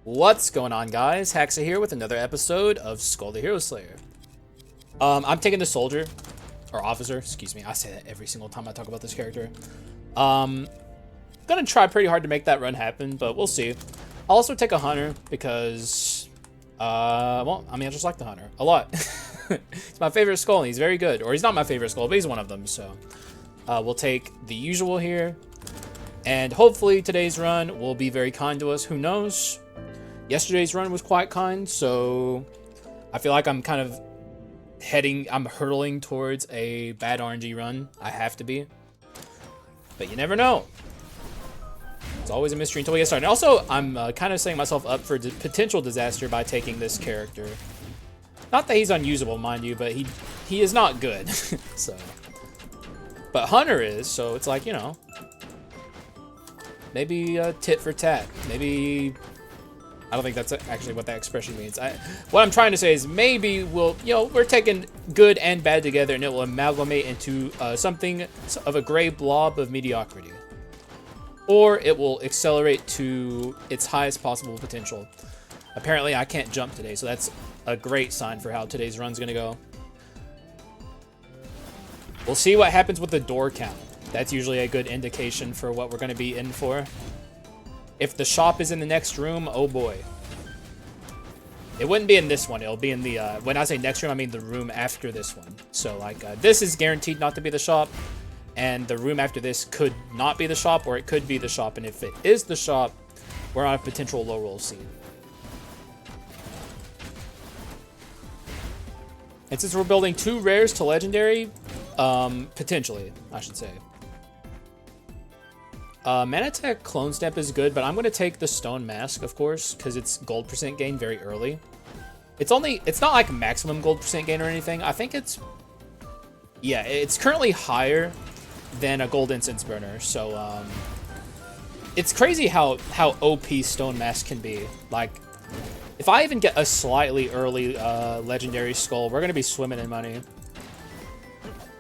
What's going on, guys? Haxa here with another episode of Skul the Hero Slayer. I'm taking the soldier, or officer, excuse me. I say that every single time I talk about this character. Gonna try pretty hard to make that run happen, but we'll see. I'll also take a hunter because, well, I just like the hunter a lot. It's my favorite skull, and he's very good. Or he's not my favorite skull, but he's one of them, so. We'll take the usual here. And hopefully today's run will be very kind to us. Who knows? Yesterday's run was quite kind, so I feel like I'm kind of I'm hurtling towards a bad RNG run. I have to be. But you never know. It's always a mystery until we get started. And also, I'm kind of setting myself up for potential disaster by taking this character. Not that he's unusable, mind you, but he is not good. So, but Hunter is, so it's like, you know, maybe tit for tat. Maybe, I don't think that's actually what that expression means. What I'm trying to say is maybe we're taking good and bad together, and it will amalgamate into something of a gray blob of mediocrity. Or it will accelerate to its highest possible potential. Apparently, I can't jump today, so that's a great sign for how today's run's gonna go. We'll see what happens with the door count. That's usually a good indication for what we're gonna be in for. If the shop is in the next room, oh boy. It wouldn't be in this one. It'll be in the, when I say next room, I mean the room after this one. So, like, this is guaranteed not to be the shop. And the room after this could not be the shop, or it could be the shop. And if it is the shop, we're on a potential low roll scene. And since we're building 2 rares to legendary, potentially, I should say. Manatech Clone Step is good, but I'm going to take the Stone Mask, of course, because it's gold percent gain very early. It's not like maximum gold percent gain or anything. I think it's currently higher than a gold incense burner. So, it's crazy how OP Stone Mask can be. Like, if I even get a slightly early legendary skull, we're going to be swimming in money.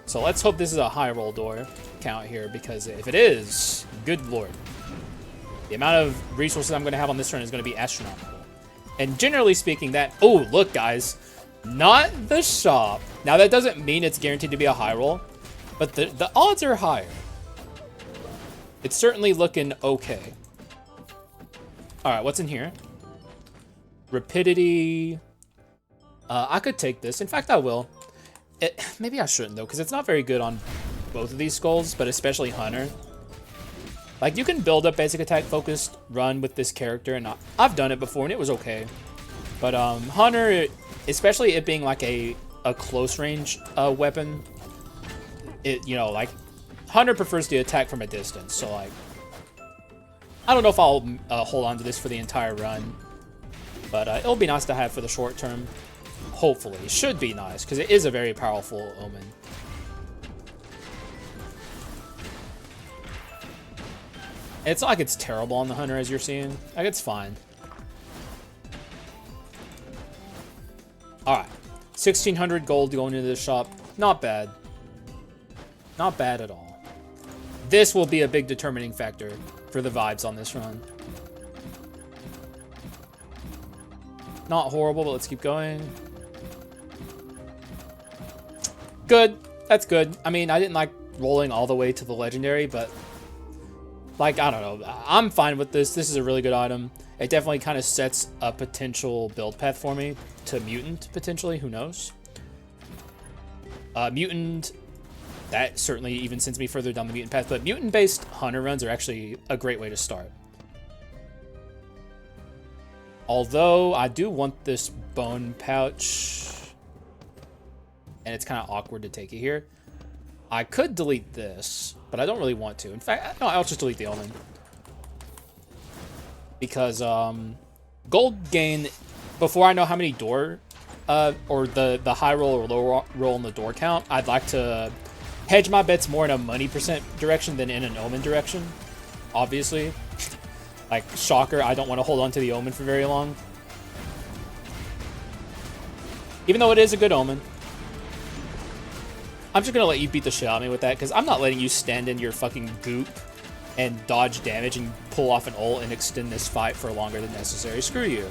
So let's hope this is a high roll door count here, because if it is, good lord, the amount of resources I'm going to have on this turn is going to be astronomical. And generally speaking, oh, look, guys, not the shop. Now, that doesn't mean it's guaranteed to be a high roll, but the odds are higher. It's certainly looking okay. All right, what's in here? Rapidity. I could take this. In fact, I will. Maybe I shouldn't, though, because it's not very good on both of these skulls, but especially Hunter. Like, you can build up basic attack focused run with this character, and I've done it before, and it was okay. But Hunter, especially it being like a close range weapon, like, Hunter prefers to attack from a distance. So, like, I don't know if I'll hold on to this for the entire run, but it'll be nice to have for the short term. Hopefully. It should be nice, because it is a very powerful omen. It's not like it's terrible on the Hunter, as you're seeing. Like, it's fine. Alright. 1,600 gold going into the shop. Not bad. Not bad at all. This will be a big determining factor for the vibes on this run. Not horrible, but let's keep going. Good. That's good. I mean, I didn't like rolling all the way to the legendary, but, like, I don't know. I'm fine with this. This is a really good item. It definitely kind of sets a potential build path for me to Mutant, potentially. Who knows? Mutant, that certainly even sends me further down the Mutant path, but Mutant-based Hunter runs are actually a great way to start. Although, I do want this bone pouch, and it's kind of awkward to take it here. I could delete this, but I don't really want to. In fact, no, I'll just delete the omen. Because gold gain, before I know how many door, or the high roll or low roll in the door count, I'd like to hedge my bets more in a money percent direction than in an omen direction, obviously. Like, shocker, I don't want to hold on to the omen for very long. Even though it is a good omen. I'm just going to let you beat the shit out of me with that, because I'm not letting you stand in your fucking goop and dodge damage and pull off an ult and extend this fight for longer than necessary. Screw you.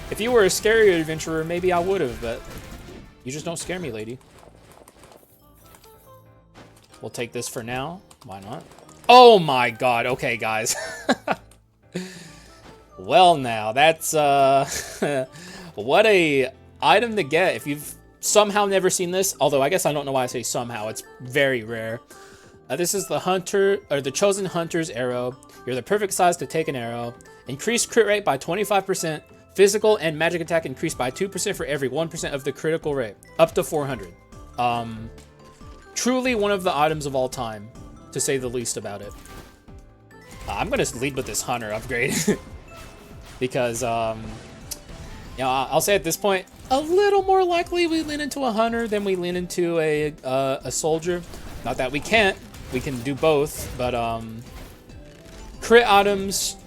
If you were a scarier adventurer, maybe I would have, but you just don't scare me, lady. We'll take this for now. Why not? Oh my god. Okay, guys. Well, now, that's, what a item to get if you've somehow never seen this. Although, I guess I don't know why I say somehow. It's very rare. This is the hunter, or the chosen hunter's arrow. You're the perfect size to take an arrow. Increased crit rate by 25%. Physical and magic attack increased by 2% for every 1% of the critical rate. Up to 400. Truly one of the items of all time, to say the least about it. I'm going to lead with this hunter upgrade. Because, you know, I'll say at this point, a little more likely we lean into a hunter than we lean into a soldier. Not that we can't. We can do both, but crit items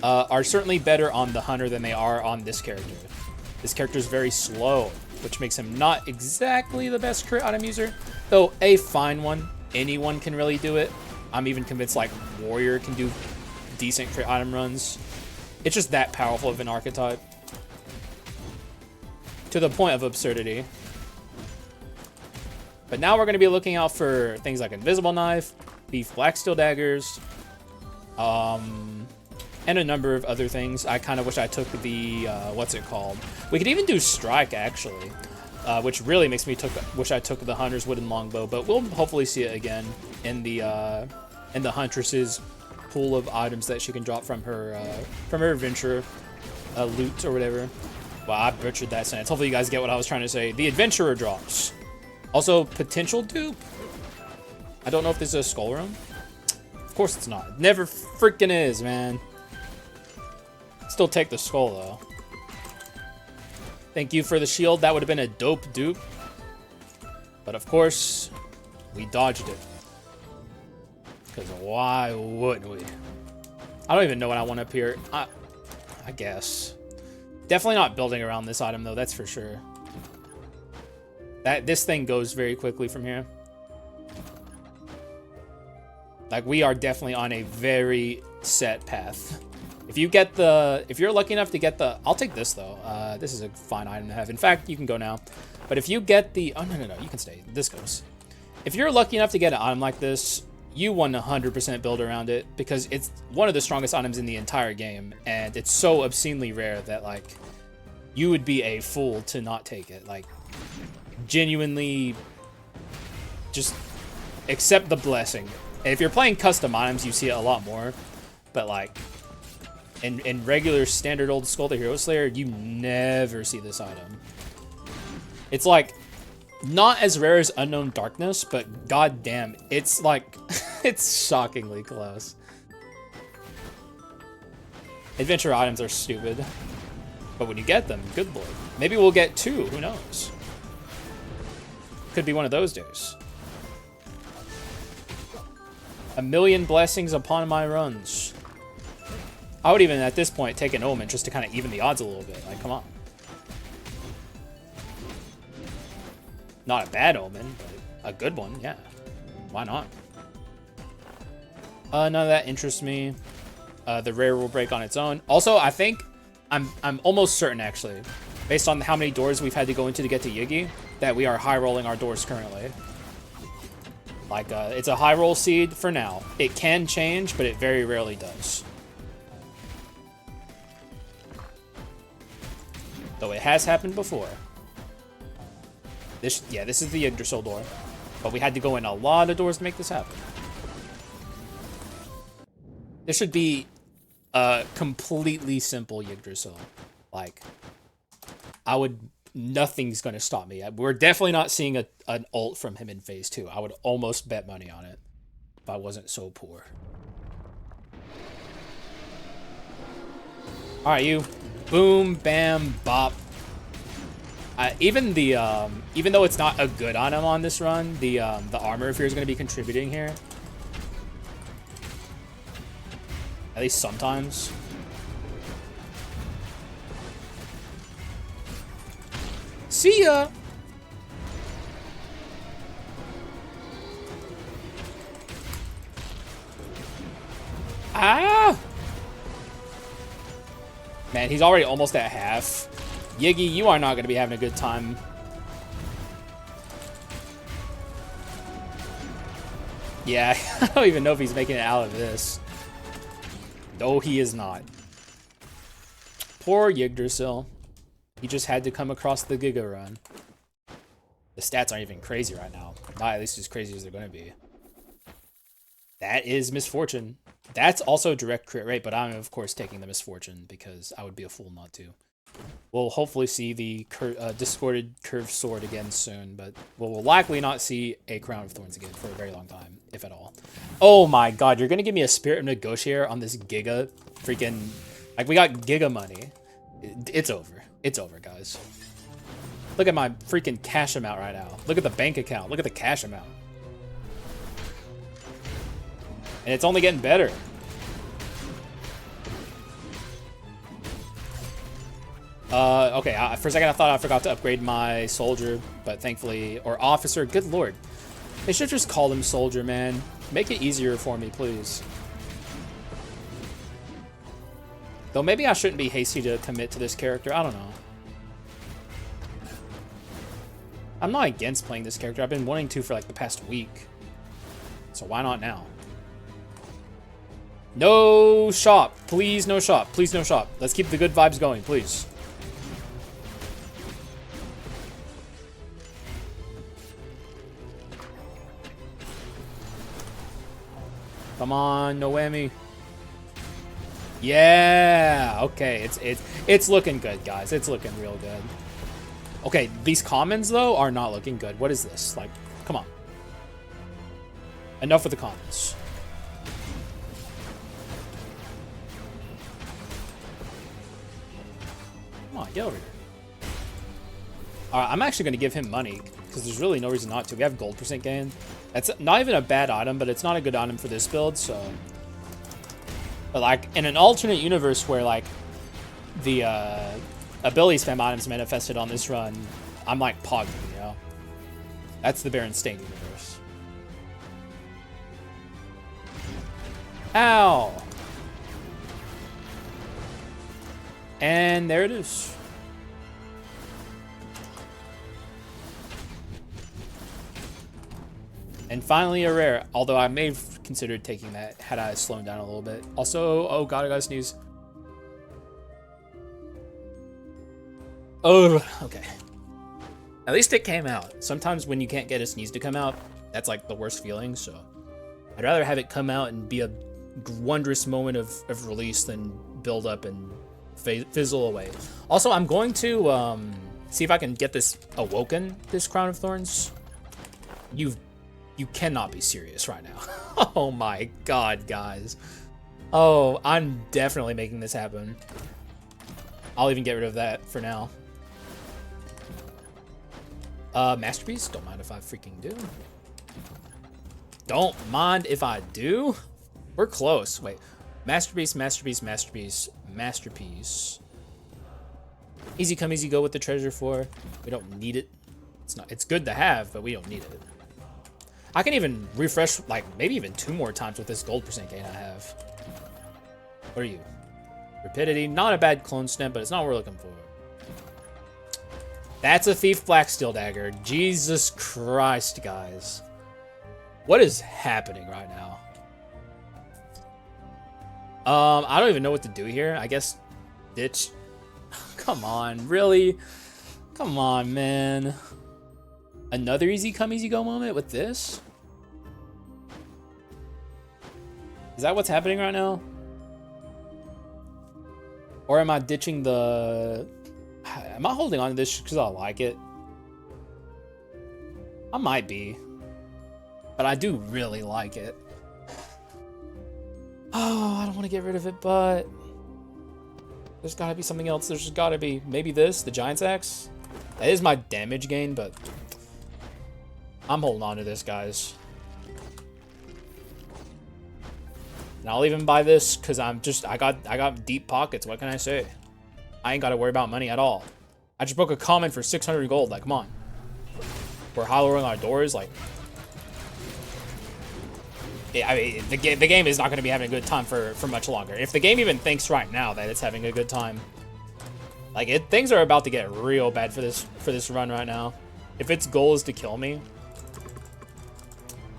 are certainly better on the hunter than they are on this character. This character is very slow, which makes him not exactly the best crit item user, though a fine one. Anyone can really do it. I'm even convinced like Warrior can do decent crit item runs. It's just that powerful of an archetype. To the point of absurdity. But now we're going to be looking out for things like Invisible Knife, Beef Black Steel Daggers, and a number of other things. I kind of wish I took the, what's it called? We could even do Strike, actually, which really makes me wish I took the Hunter's Wooden Longbow, but we'll hopefully see it again in the Huntress's pool of items that she can drop from her adventure loot or whatever. Wow, I butchered that sentence. Hopefully you guys get what I was trying to say. The Adventurer drops. Also, potential dupe. I don't know if this is a skull room. Of course it's not. It never freaking is, man. Still take the skull, though. Thank you for the shield. That would have been a dope dupe. But of course, we dodged it. Because why wouldn't we? I don't even know what I want up here. I guess. Definitely not building around this item, though. That's for sure. This thing goes very quickly from here. Like, we are definitely on a very set path. If you're lucky enough to get the, I'll take this though. This is a fine item to have. In fact, you can go now. But if you get the, oh no, you can stay. This goes. If you're lucky enough to get an item like this, you 100% build around it because it's one of the strongest items in the entire game, and it's so obscenely rare that like you would be a fool to not take it. Like, genuinely, just accept the blessing. And if you're playing custom items, you see it a lot more. But like, in regular standard old Skul the Hero Slayer, you never see this item. It's like, not as rare as Unknown Darkness, but goddamn, it's like, it's shockingly close. Adventure items are stupid. But when you get them, good lord. Maybe we'll get two, who knows? Could be one of those days. 1,000,000 blessings upon my runs. I would even, at this point, take an Omen just to kind of even the odds a little bit. Like, come on. Not a bad Omen, but a good one, yeah. Why not? None of that interests me. The rare will break on its own. Also, I think, I'm almost certain, actually, based on how many doors we've had to go into to get to Yiggy, that we are high rolling our doors currently. Like, it's a high roll seed for now. It can change, but it very rarely does. Though it has happened before. This is the Yggdrasil door. But we had to go in a lot of doors to make this happen. This should be a completely simple Yggdrasil. Like, nothing's going to stop me. We're definitely not seeing an ult from him in phase 2. I would almost bet money on it if I wasn't so poor. All right, you. Boom, bam, bop. Even though it's not a good item on this run, the armor fear is going to be contributing here. At least sometimes. See ya! Ah! Man, he's already almost at half. Yiggy, you are not going to be having a good time. Yeah, I don't even know if he's making it out of this. No, he is not. Poor Yggdrasil. He just had to come across the Giga run. The stats aren't even crazy right now. Not at least as crazy as they're going to be. That is misfortune. That's also direct crit rate, but I'm, of course, taking the misfortune because I would be a fool not to. We'll hopefully see the discorded curved sword again soon, but we'll likely not see a Crown of Thorns again for a very long time, if at all. Oh my god, you're going to give me a Spirit of Negotiator on this Giga freaking... Like, we got Giga money. It's over. It's over, guys. Look at my freaking cash amount right now. Look at the bank account. Look at the cash amount. And it's only getting better. Okay, for a second I thought I forgot to upgrade my soldier, but thankfully, or officer, good lord. They should just call him soldier, man. Make it easier for me, please. Though maybe I shouldn't be hasty to commit to this character, I don't know. I'm not against playing this character, I've been wanting to for like the past week. So why not now? No shop, please no shop, please no shop. Let's keep the good vibes going, please. Come on, Noemi. Yeah, okay, it's looking good, guys. It's looking real good. Okay, these commons though are not looking good. What is this? Like, come on. Enough with the commons. Come on, get over here. Alright, I'm actually going to give him money, because there's really no reason not to. We have gold % gain. That's not even a bad item, but it's not a good item for this build, so... But, like, in an alternate universe where, like, the ability spam items manifested on this run, I'm, like, pogging, you know? That's the Berenstain universe. Ow! And there it is. And finally a rare, although I may have considered taking that had I slowed down a little bit. Also, oh god, I gotta sneeze. Oh, okay. At least it came out. Sometimes when you can't get a sneeze to come out, that's like the worst feeling, so I'd rather have it come out and be a wondrous moment of release than build up and fizzle away. Also, I'm going to see if I can get this awoken, this Crown of Thorns. You cannot be serious right now. Oh my god, guys. Oh, I'm definitely making this happen. I'll even get rid of that for now. Masterpiece? Don't mind if I freaking do. Don't mind if I do? We're close. Wait. Masterpiece, masterpiece, masterpiece, masterpiece. Easy come, easy go with the treasure 4. We don't need it. It's good to have, but we don't need it. I can even refresh, like, maybe even 2 more times with this gold % gain I have. What are you? Rapidity. Not a bad clone stamp, but it's not what we're looking for. That's a Thief Black Steel Dagger. Jesus Christ, guys. What is happening right now? I don't even know what to do here. I guess ditch. Come on, really? Come on, man. Another easy come, easy go moment with this? Is that what's happening right now? Or am I ditching the... Am I holding on to this because I like it? I might be. But I do really like it. Oh, I don't want to get rid of it, but... There's gotta be something else. There's just gotta be... Maybe this, the Giant's Axe? That is my damage gain, but... I'm holding on to this, guys. And I'll even buy this because I got deep pockets. What can I say? I ain't got to worry about money at all. I just broke a common for 600 gold. Like, come on. We're hollowing our doors. Like, I mean, the game is not going to be having a good time for much longer. If the game even thinks right now that it's having a good time, like things are about to get real bad for this run right now. If its goal is to kill me,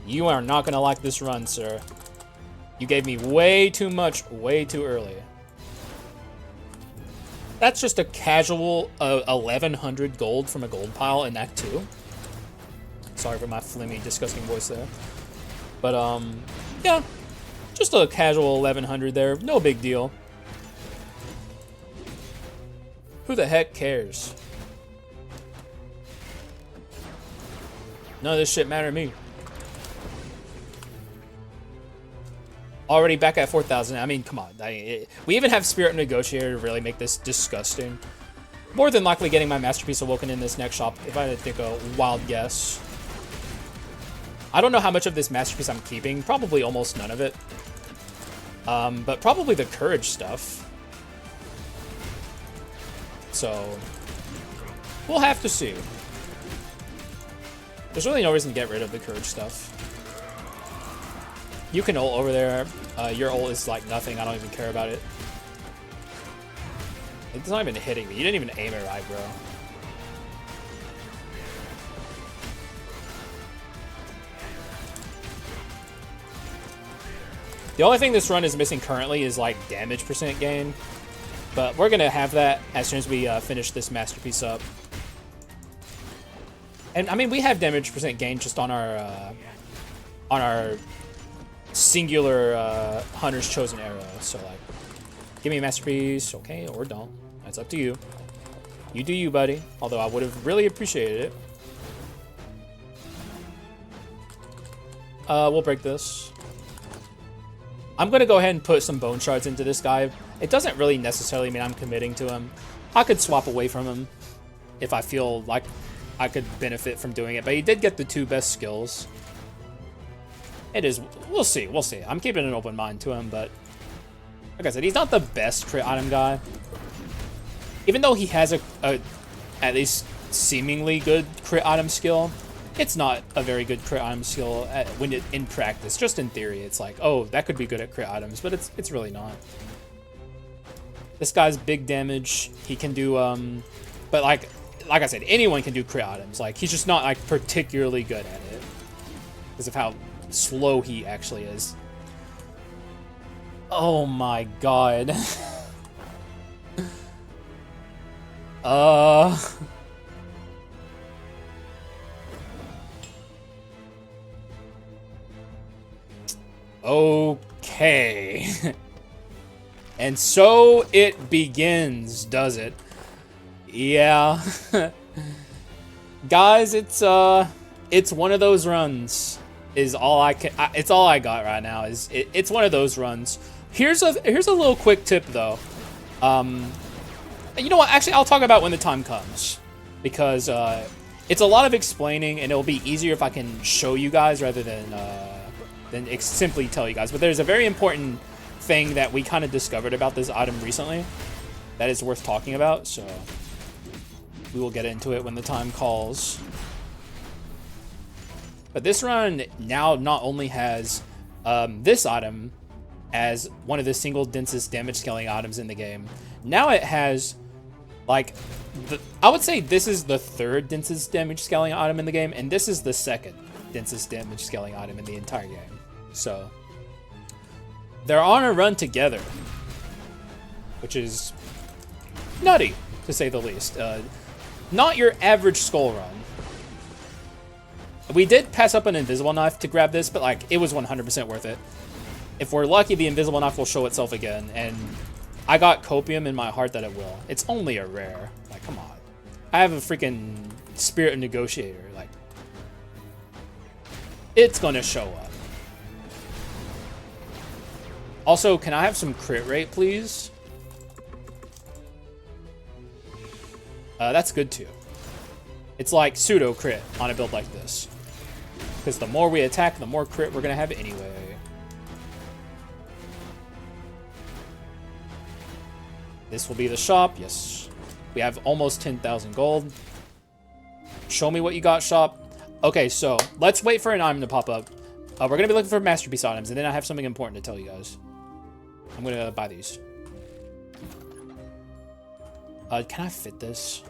you are not going to like this run, sir. You gave me way too much, way too early. That's just a casual 1100 gold from a gold pile in Act 2. Sorry for my flimmy, disgusting voice there. But, yeah. Just a casual 1100 there. No big deal. Who the heck cares? None of this shit matter to me. Already back at 4,000. I mean, come on. We even have Spirit Negotiator to really make this disgusting. More than likely getting my Masterpiece Awoken in this next shop, if I had to take a wild guess. I don't know how much of this Masterpiece I'm keeping. Probably almost none of it. But probably the Courage stuff. So, we'll have to see. There's really no reason to get rid of the Courage stuff. You can ult over there. Your ult is like nothing. I don't even care about it. It's not even hitting me. You didn't even aim it right, bro. The only thing this run is missing currently is like damage percent gain. But we're going to have that as soon as we finish this Masterpiece up. And I mean, we have damage percent gain just on our singular Hunter's Chosen Arrow. So like, give me a Masterpiece, okay, or don't. That's up to you. You do you, buddy. Although I would have really appreciated it. We'll break this. I'm going to go ahead and put some Bone Shards into this guy. It doesn't really necessarily mean I'm committing to him. I could swap away from him if I feel like I could benefit from doing it. But he did get the 2 best skills. It is, we'll see, we'll see. I'm keeping an open mind to him, but like I said, he's not the best crit item guy. Even though he has a at least seemingly good crit item skill, it's not a very good crit item skill when in practice. Just in theory, it's like, oh, that could be good at crit items, but it's really not. This guy's big damage. He can do, but like I said, anyone can do crit items. Like, he's just not like particularly good at it because of how slow he actually is. Oh my god. Okay. And so it begins, does it? Yeah. Guys, it's one of those runs. Is all I can. It's all I got right now. It's one of those runs. Here's a little quick tip though. You know what? Actually, I'll talk about when the time comes, because it's a lot of explaining, and it'll be easier if I can show you guys rather than simply tell you guys. But there's a very important thing that we kind of discovered about this item recently that is worth talking about. So we will get into it when the time calls. But this run now not only has this item as one of the single densest damage scaling items in the game, now it has, like, I would say this is the 3rd densest damage scaling item in the game, and this is the 2nd densest damage scaling item in the entire game. So they're on a run together, which is nutty, to say the least. Not your average Skull run. We did pass up an Invisible Knife to grab this, but like, it was 100% worth it. If we're lucky, the Invisible Knife will show itself again, and I got Copium in my heart that it will. It's only a rare. Like, come on. I have a freaking Spirit Negotiator. Like, it's gonna show up. Also, can I have some crit rate, please? That's good too. It's like pseudo crit on a build like this, because the more we attack, the more crit we're gonna have anyway. This will be the shop. Yes, we have almost 10,000 gold. Show me what you got, shop. Okay, so let's wait for an item to pop up. We're going to be looking for masterpiece items, and then I have something important to tell you guys. I'm going to buy these. Can I fit this?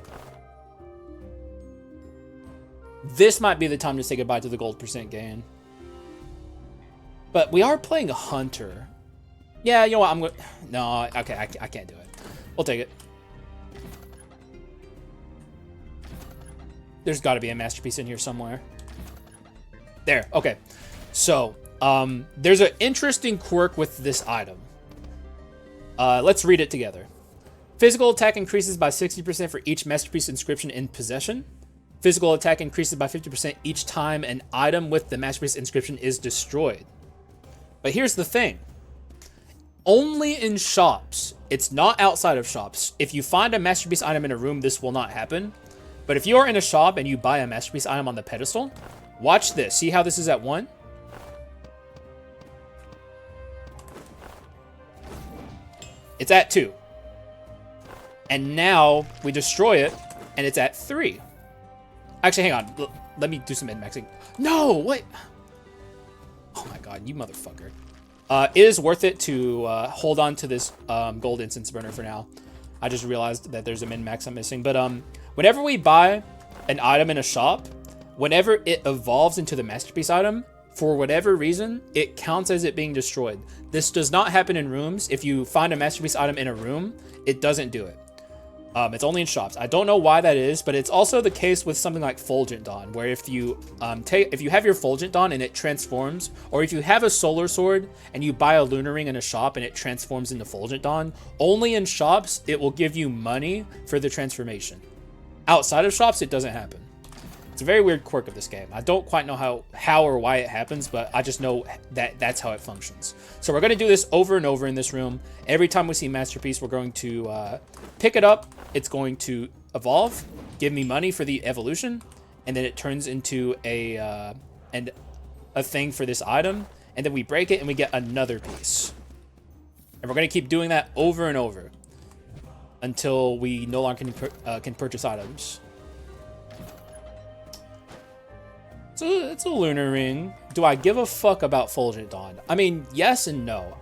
This might be the time to say goodbye to the gold percent gain. But we are playing a hunter. Yeah, you know what? I'm going to... No, okay, I can't do it. We'll take it. There's got to be a masterpiece in here somewhere. There, okay. So, there's an interesting quirk with this item. Let's read it together. Physical attack increases by 60% for each masterpiece inscription in possession. Physical attack increases by 50% each time an item with the masterpiece inscription is destroyed. But here's the thing. Only in shops. It's not outside of shops. If you find a masterpiece item in a room, this will not happen. But if you are in a shop and you buy a masterpiece item on the pedestal, watch this. See how this is at 1? It's at 2. And now we destroy it, and it's at 3. Actually, hang on. Let me do some min-maxing. No, what? Oh my god, you motherfucker. It is worth it to hold on to this gold incense burner for now. I just realized that there's a min-max I'm missing. But whenever we buy an item in a shop, whenever it evolves into the masterpiece item, for whatever reason, it counts as it being destroyed. This does not happen in rooms. If you find a masterpiece item in a room, it doesn't do it. It's only in shops. I don't know why that is, but it's also the case with something like Fulgent Dawn, where if you have your Fulgent Dawn and it transforms, or if you have a Solar Sword and you buy a Lunar Ring in a shop and it transforms into Fulgent Dawn, only in shops it will give you money for the transformation. Outside of shops, it doesn't happen. It's a very weird quirk of this game. I don't quite know how or why it happens, but I just know that that's how it functions. So we're going to do this over and over in this room. Every time we see Masterpiece, we're going to pick it up. It's going to evolve, give me money for the evolution, and then it turns into a thing for this item, and then we break it and we get another piece. And we're going to keep doing that over and over until we no longer can purchase items. So it's a Lunar Ring. Do I give a fuck about Fulgent Dawn? I mean, yes and no.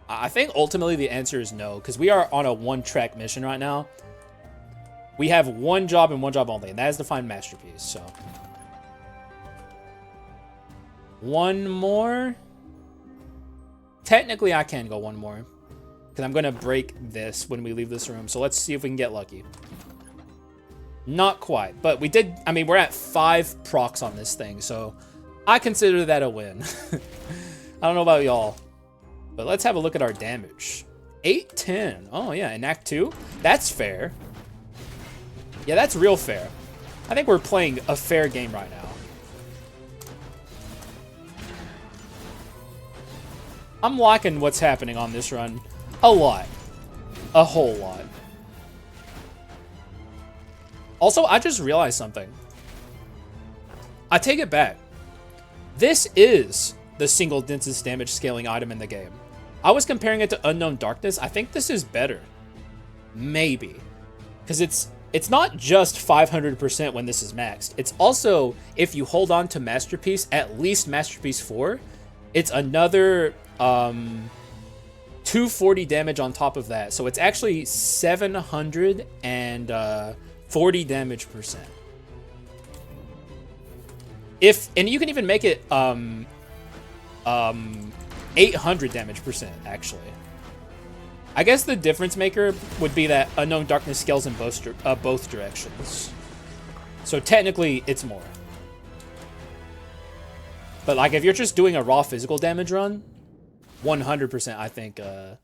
I think ultimately the answer is no, because we are on a one-track mission right now. We have one job and one job only, and that is to find Masterpiece, so. One more? Technically, I can go one more, because I'm going to break this when we leave this room, so let's see if we can get lucky. Not quite, but we did. I mean, we're at 5 procs on this thing, so I consider that a win. I don't know about y'all, but let's have a look at our damage. 810. Oh yeah, in Act 2, that's fair. Yeah, that's real fair. I think we're playing a fair game right now. I'm liking what's happening on this run a lot, a whole lot. Also, I just realized something. I take it back. This is the single densest damage scaling item in the game. I was comparing it to Unknown Darkness. I think this is better. Maybe. Because it's not just 500% when this is maxed. It's also, if you hold on to Masterpiece, at least Masterpiece 4, it's another 240 damage on top of that. So it's actually 740 damage percent. And you can even make it 800 damage percent, actually. I guess the difference maker would be that Unknown Darkness scales in both directions. So technically, it's more. But like, if you're just doing a raw physical damage run, 100% I think the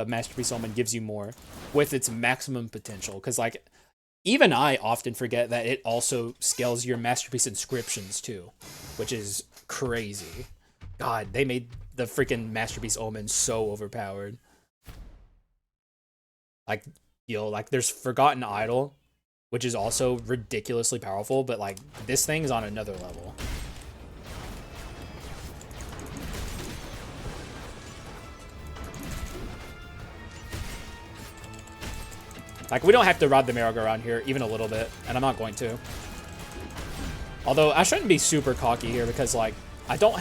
Masterpiece Omen gives you more with its maximum potential. Because like, even I often forget that it also scales your Masterpiece inscriptions too, which is crazy. God, they made the freaking Masterpiece Omen so overpowered. Like, you know, like there's Forgotten Idol, which is also ridiculously powerful, but like this thing is on another level. Like, we don't have to ride the merry-go-round here, even a little bit, and I'm not going to. Although, I shouldn't be super cocky here, because, like, I don't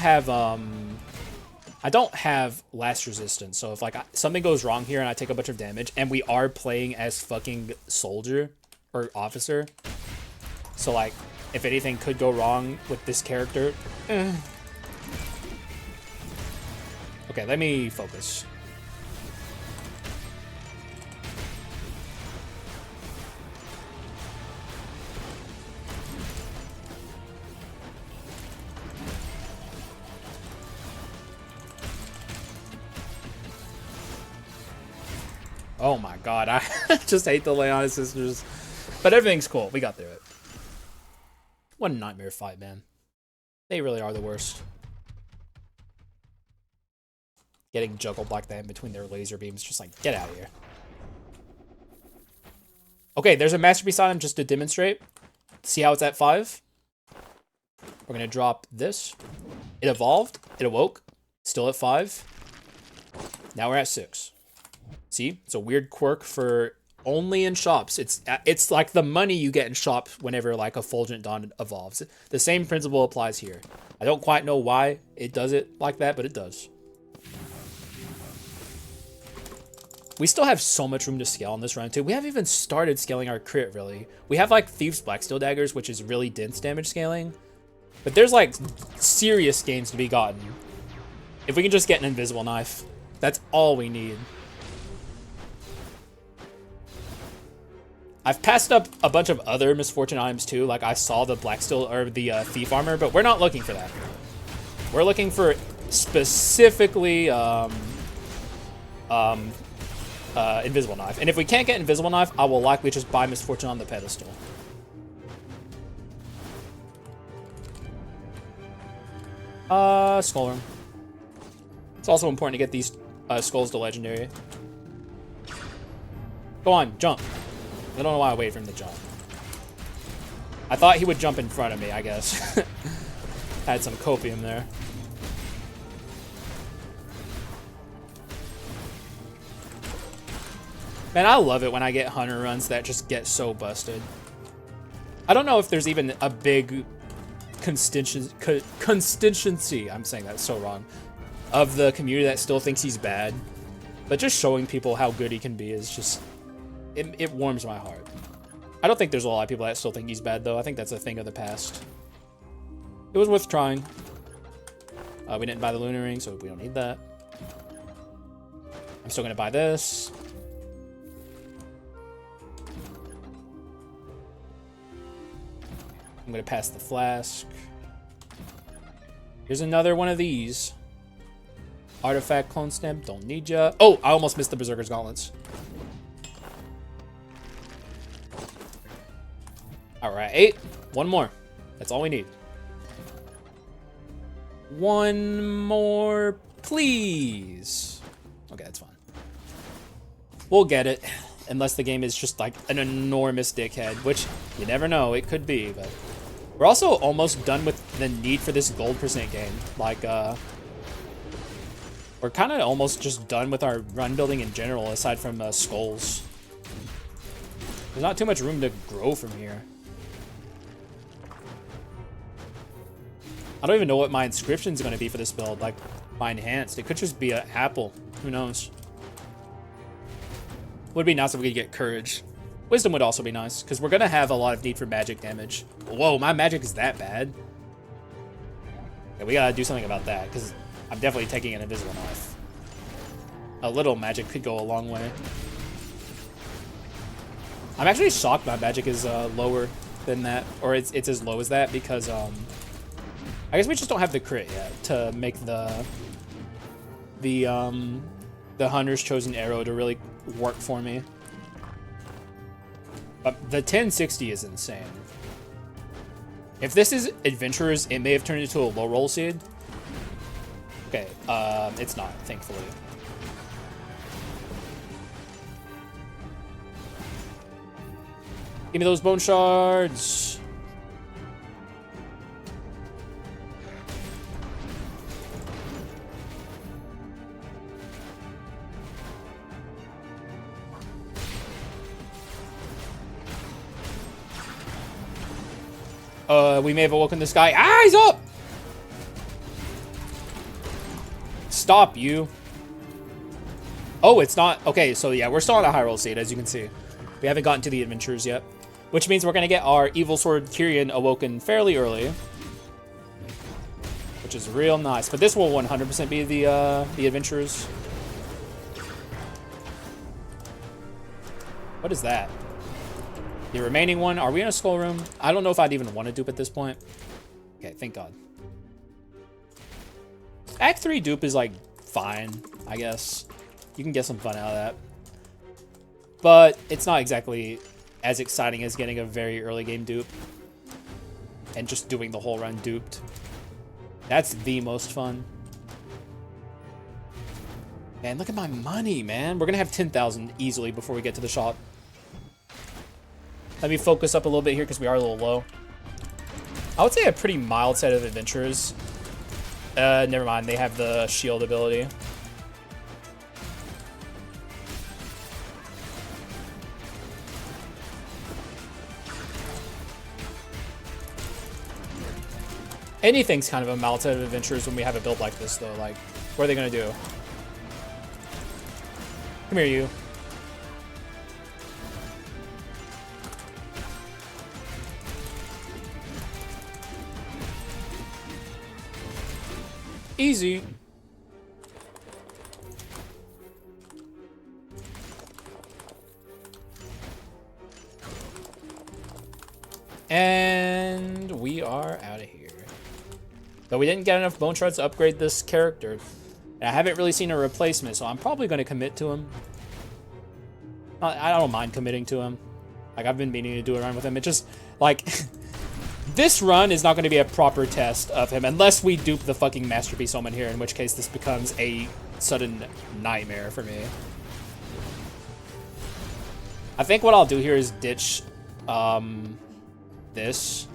have last resistance, so if like something goes wrong here and I take a bunch of damage, and we are playing as fucking soldier or officer, so like if anything could go wrong with this character. Okay, let me focus. Oh my god, I just hate the Leona sisters. But everything's cool. We got through it. What a nightmare fight, man. They really are the worst. Getting juggled like that in between their laser beams, just like, get out of here. Okay, there's a masterpiece on him just to demonstrate. See how it's at 5? We're gonna drop this. It evolved. It awoke. Still at 5. Now we're at 6. See? It's a weird quirk for only in shops. It's like the money you get in shops whenever like a Fulgent Dawn evolves. The same principle applies here. I don't quite know why it does it like that, but it does. We still have so much room to scale on this run too. We haven't even started scaling our crit really. We have like Thieves Blacksteel Daggers, which is really dense damage scaling. But there's like serious gains to be gotten. If we can just get an Invisible Knife, that's all we need. I've passed up a bunch of other misfortune items too. Like I saw the Blacksteel or the Thief Armor, but we're not looking for that. We're looking for specifically Invisible Knife. And if we can't get Invisible Knife, I will likely just buy Misfortune on the pedestal. Skull Room. It's also important to get these skulls to legendary. Go on, jump. I don't know why I waited for him to jump. I thought he would jump in front of me, I guess. Had some copium there. Man, I love it when I get hunter runs that just get so busted. I don't know if there's even a big constituency, I'm saying that so wrong, of the community that still thinks he's bad. But just showing people how good he can be is just, it warms my heart. I don't think there's a lot of people that still think he's bad, though. I think that's a thing of the past. It was worth trying. We didn't buy the Lunar Ring, so we don't need that. I'm still going to buy this. I'm going to pass the flask. Here's another one of these. Artifact Clone Stamp, don't need ya. Oh, I almost missed the Berserker's Gauntlets. Alright, 8. One more. That's all we need. One more, please. Okay, that's fine. We'll get it. Unless the game is just like an enormous dickhead, which you never know, it could be, but we're also almost done with the need for this gold percent game. Like, we're kind of almost just done with our run building in general, aside from skulls. There's not too much room to grow from here. I don't even know what my inscription is going to be for this build, like my enhanced. It could just be an apple. Who knows? Would be nice if we could get courage. Wisdom would also be nice, because we're going to have a lot of need for magic damage. Whoa, my magic is that bad? Yeah, we got to do something about that, because I'm definitely taking an Invisible Knife. A little magic could go a long way. I'm actually shocked my magic is lower than that, or it's as low as that, because I guess we just don't have the crit yet to make the Hunter's Chosen Arrow to really work for me. But the 1060 is insane. If this is Adventurers, it may have turned into a low roll seed. Okay, it's not, thankfully. Give me those bone shards. We may have awoken this guy. Ah, he's up! Stop, you. Oh, it's not. Okay, so yeah, we're still on a high roll seed, as you can see. We haven't gotten to the adventures yet, which means we're going to get our Evil Sword Kyrian awoken fairly early, which is real nice. But this will 100% be the adventures. What is that? The remaining one. Are we in a skull room? I don't know if I'd even want to dupe at this point. Okay, thank God. Act 3 dupe is like fine, I guess. You can get some fun out of that. But it's not exactly as exciting as getting a very early game dupe and just doing the whole run duped. That's the most fun. Man, look at my money, man. We're going to have 10,000 easily before we get to the shop. Let me focus up a little bit here because we are a little low. I would say a pretty mild set of adventurers. Never mind. They have the shield ability. Anything's kind of a mild set of adventures when we have a build like this, though. Like, what are they going to do? Come here, you. Easy. And we are out of here. Though we didn't get enough bone shards to upgrade this character. And I haven't really seen a replacement, so I'm probably going to commit to him. I don't mind committing to him. Like, I've been meaning to do a run with him. It just, like, this run is not going to be a proper test of him unless we dupe the fucking Masterpiece Omen here, in which case this becomes a sudden nightmare for me. I think what I'll do here is ditch this.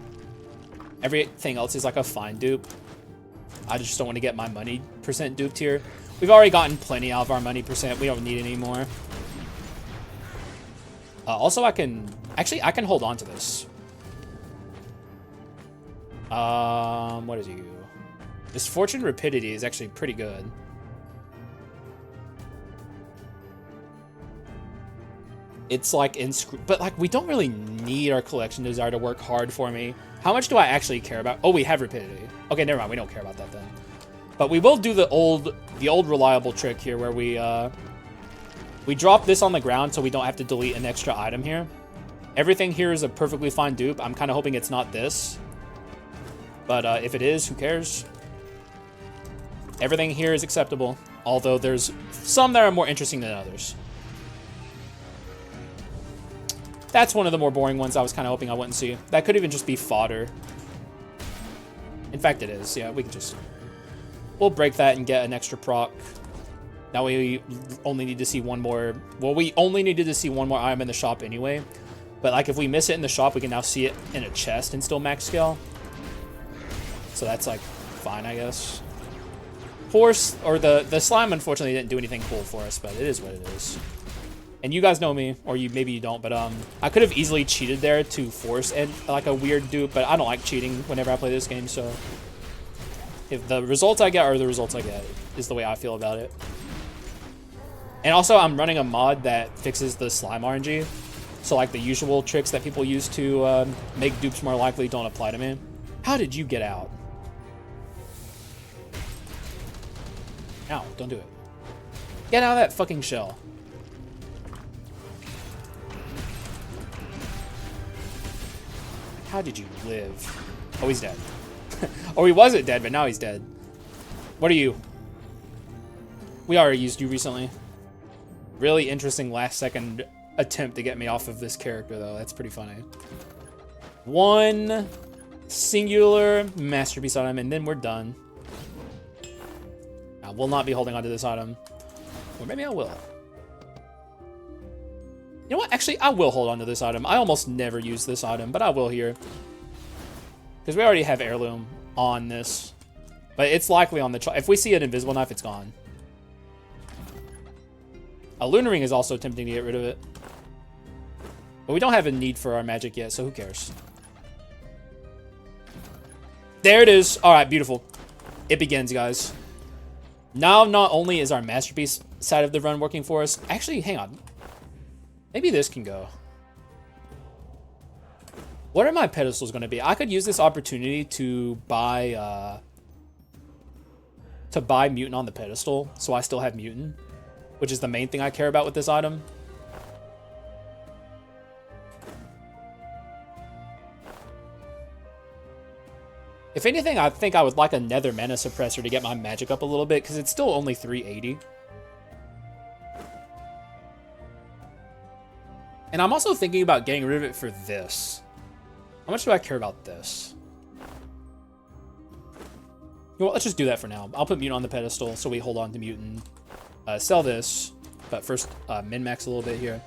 Everything else is like a fine dupe. I just don't want to get my money percent duped here. We've already gotten plenty out of our money percent. We don't need any more. Also, I can hold on to this. What is you? This Fortune Rapidity is actually pretty good. It's like but like we don't really need our Collection Desire to work hard for me. How much do I actually care about? Oh, we have Rapidity. Okay, never mind. We don't care about that then. But we will do the old reliable trick here where we drop this on the ground so we don't have to delete an extra item here. Everything here is a perfectly fine dupe. I'm kind of hoping it's not this. But if it is, who cares? Everything here is acceptable, although there's some that are more interesting than others. That's one of the more boring ones I was kind of hoping I wouldn't see. That could even just be fodder. In fact, it is. Yeah, we can just... We'll break that and get an extra proc. Now we only need to see one more... Well, we only needed to see one more item in the shop anyway. But, like, if we miss it in the shop, we can now see it in a chest and still max scale. So that's, like, fine, I guess. Force, or the slime, unfortunately, didn't do anything cool for us, but it is what it is. And you guys know me, or maybe you don't, but I could have easily cheated there to force and like a weird dupe, but I don't like cheating whenever I play this game, so if the results I get are the results I get, is the way I feel about it. And also, I'm running a mod that fixes the slime RNG, so like the usual tricks that people use to make dupes more likely don't apply to me. How did you get out? Ow, don't do it. Get out of that fucking shell. How did you live? Oh, he's dead. Oh, he wasn't dead, but now he's dead. What are you? We already used you recently. Really interesting last second attempt to get me off of this character, though. That's pretty funny. One singular masterpiece item, and then we're done. I will not be holding on to this item. Or maybe I will. You know what? Actually, I will hold on to this item. I almost never use this item, but I will here. Because we already have heirloom on this. But it's likely on the... If we see an invisible knife, it's gone. A lunar ring is also tempting to get rid of it. But we don't have a need for our magic yet, so who cares? There it is. All right, beautiful. It begins, guys. Now, not only is our masterpiece side of the run working for us, actually, hang on. Maybe this can go. What are my pedestals going to be? I could use this opportunity to buy mutant on the pedestal, so I still have mutant, which is the main thing I care about with this item. If anything, I think I would like a Nether Mana Suppressor to get my magic up a little bit, because it's still only 380. And I'm also thinking about getting rid of it for this. How much do I care about this? You know what, let's just do that for now. I'll put mutant on the pedestal, so we hold on to mutant. Sell this, but first min-max a little bit here.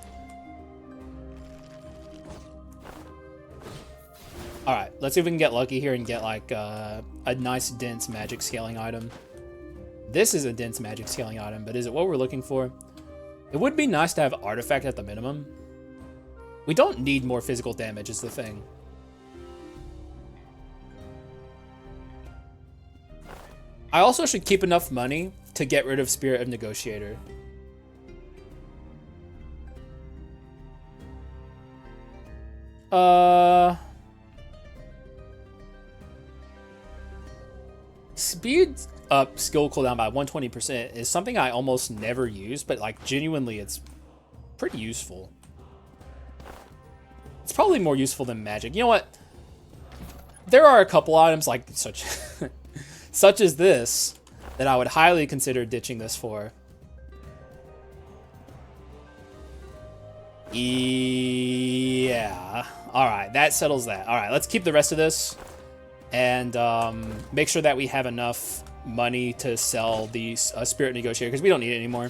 Alright, let's see if we can get lucky here and get like a nice dense magic scaling item. This is a dense magic scaling item, but is it what we're looking for? It would be nice to have artifact at the minimum. We don't need more physical damage is the thing. I also should keep enough money to get rid of Spirit of Negotiator. Speed up skill cooldown by 120% is something I almost never use, but like genuinely it's pretty useful. It's probably more useful than magic. You know what? There are a couple items like such as this that I would highly consider ditching this for. Yeah. All right, that settles that. All right, let's keep the rest of this and make sure that we have enough money to sell the Spirit Negotiator because we don't need it anymore.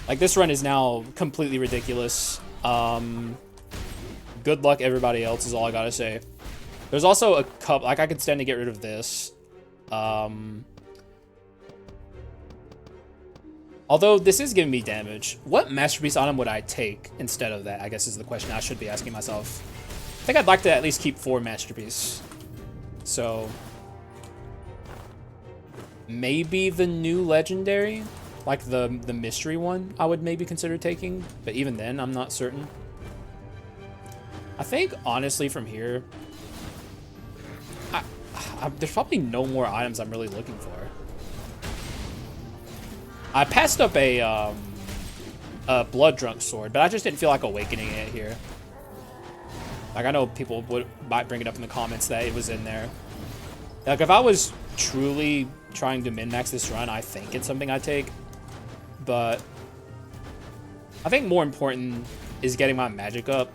Like, this run is now completely ridiculous. Good luck, everybody else, is all I gotta say. There's also a couple, like, I could stand to get rid of this. Although this is giving me damage. What masterpiece item would I take instead of that, I guess is the question I should be asking myself. I think I'd like to at least keep 4 masterpiece. So maybe the new legendary, like the mystery one, I would maybe consider taking, but even then I'm not certain. I think honestly from here, there's probably no more items I'm really looking for. I passed up a blood drunk sword, but I just didn't feel like awakening it here. Like, I know people might bring it up in the comments that it was in there. Like, if I was truly trying to min-max this run, I think it's something I'd take. But I think more important is getting my magic up.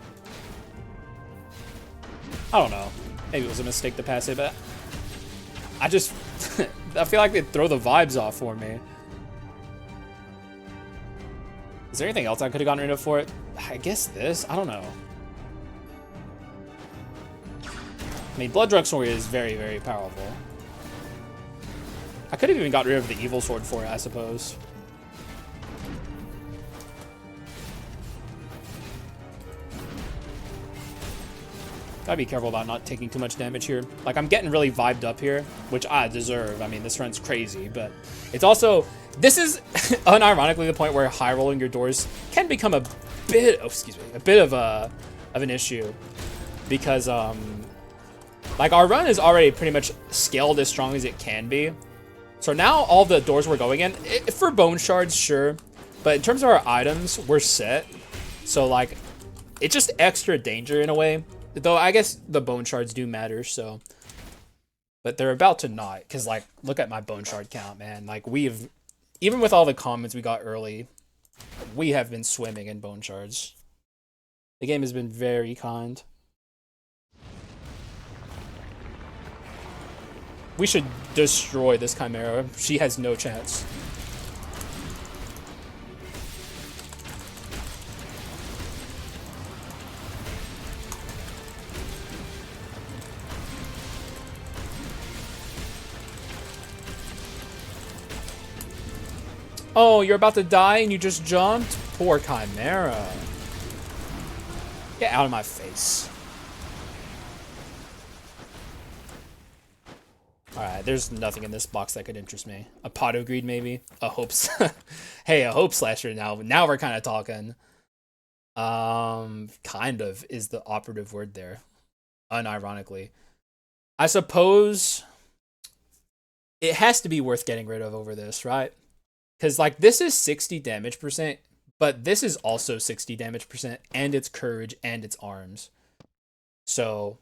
I don't know. Maybe it was a mistake to pass it, but I just I feel like they'd throw the vibes off for me. Is there anything else I could have gotten rid of for it? I guess this? I don't know. I mean, Blood Drunk Sword is very, very powerful. I could have even got rid of the Evil Sword for it, I suppose. Gotta be careful about not taking too much damage here. Like, I'm getting really vibed up here, which I deserve. I mean, this run's crazy, but it's also... This is unironically the point where high rolling your doors can become a bit... Oh, excuse me. A bit of an issue. Because, like, our run is already pretty much scaled as strong as it can be. So now all the doors we're going in, for bone shards, sure. But in terms of our items, we're set. So, like, it's just extra danger in a way. Though I guess the bone shards do matter, so. But they're about to not. Because, like, look at my bone shard count, man. Like, we've... Even with all the comments we got early, we have been swimming in bone shards. The game has been very kind. We should destroy this Chimera. She has no chance. Oh, you're about to die and you just jumped? Poor Chimera. Get out of my face. Alright, there's nothing in this box that could interest me. A pot of greed, maybe? A hopes. Hey, a hope slasher now. Now we're kind of talking. Kind of is the operative word there. Unironically. I suppose it has to be worth getting rid of over this, right? Because, like, this is 60 damage percent, but this is also 60 damage percent, and it's courage, and it's arms. So,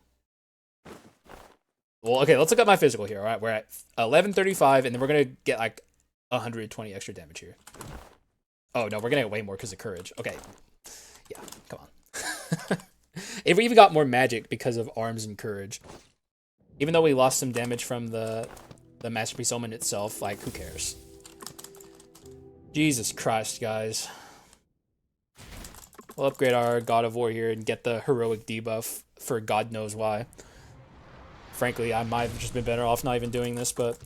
well, okay, let's look at my physical here, all right? We're at 1135, and then we're going to get, like, 120 extra damage here. Oh, no, we're going to get way more because of courage. Okay. Yeah, come on. If we even got more magic because of arms and courage. Even though we lost some damage from the Masterpiece Omen itself, like, who cares? Jesus Christ, guys. We'll upgrade our God of War here and get the heroic debuff for God knows why. Frankly, I might have just been better off not even doing this, but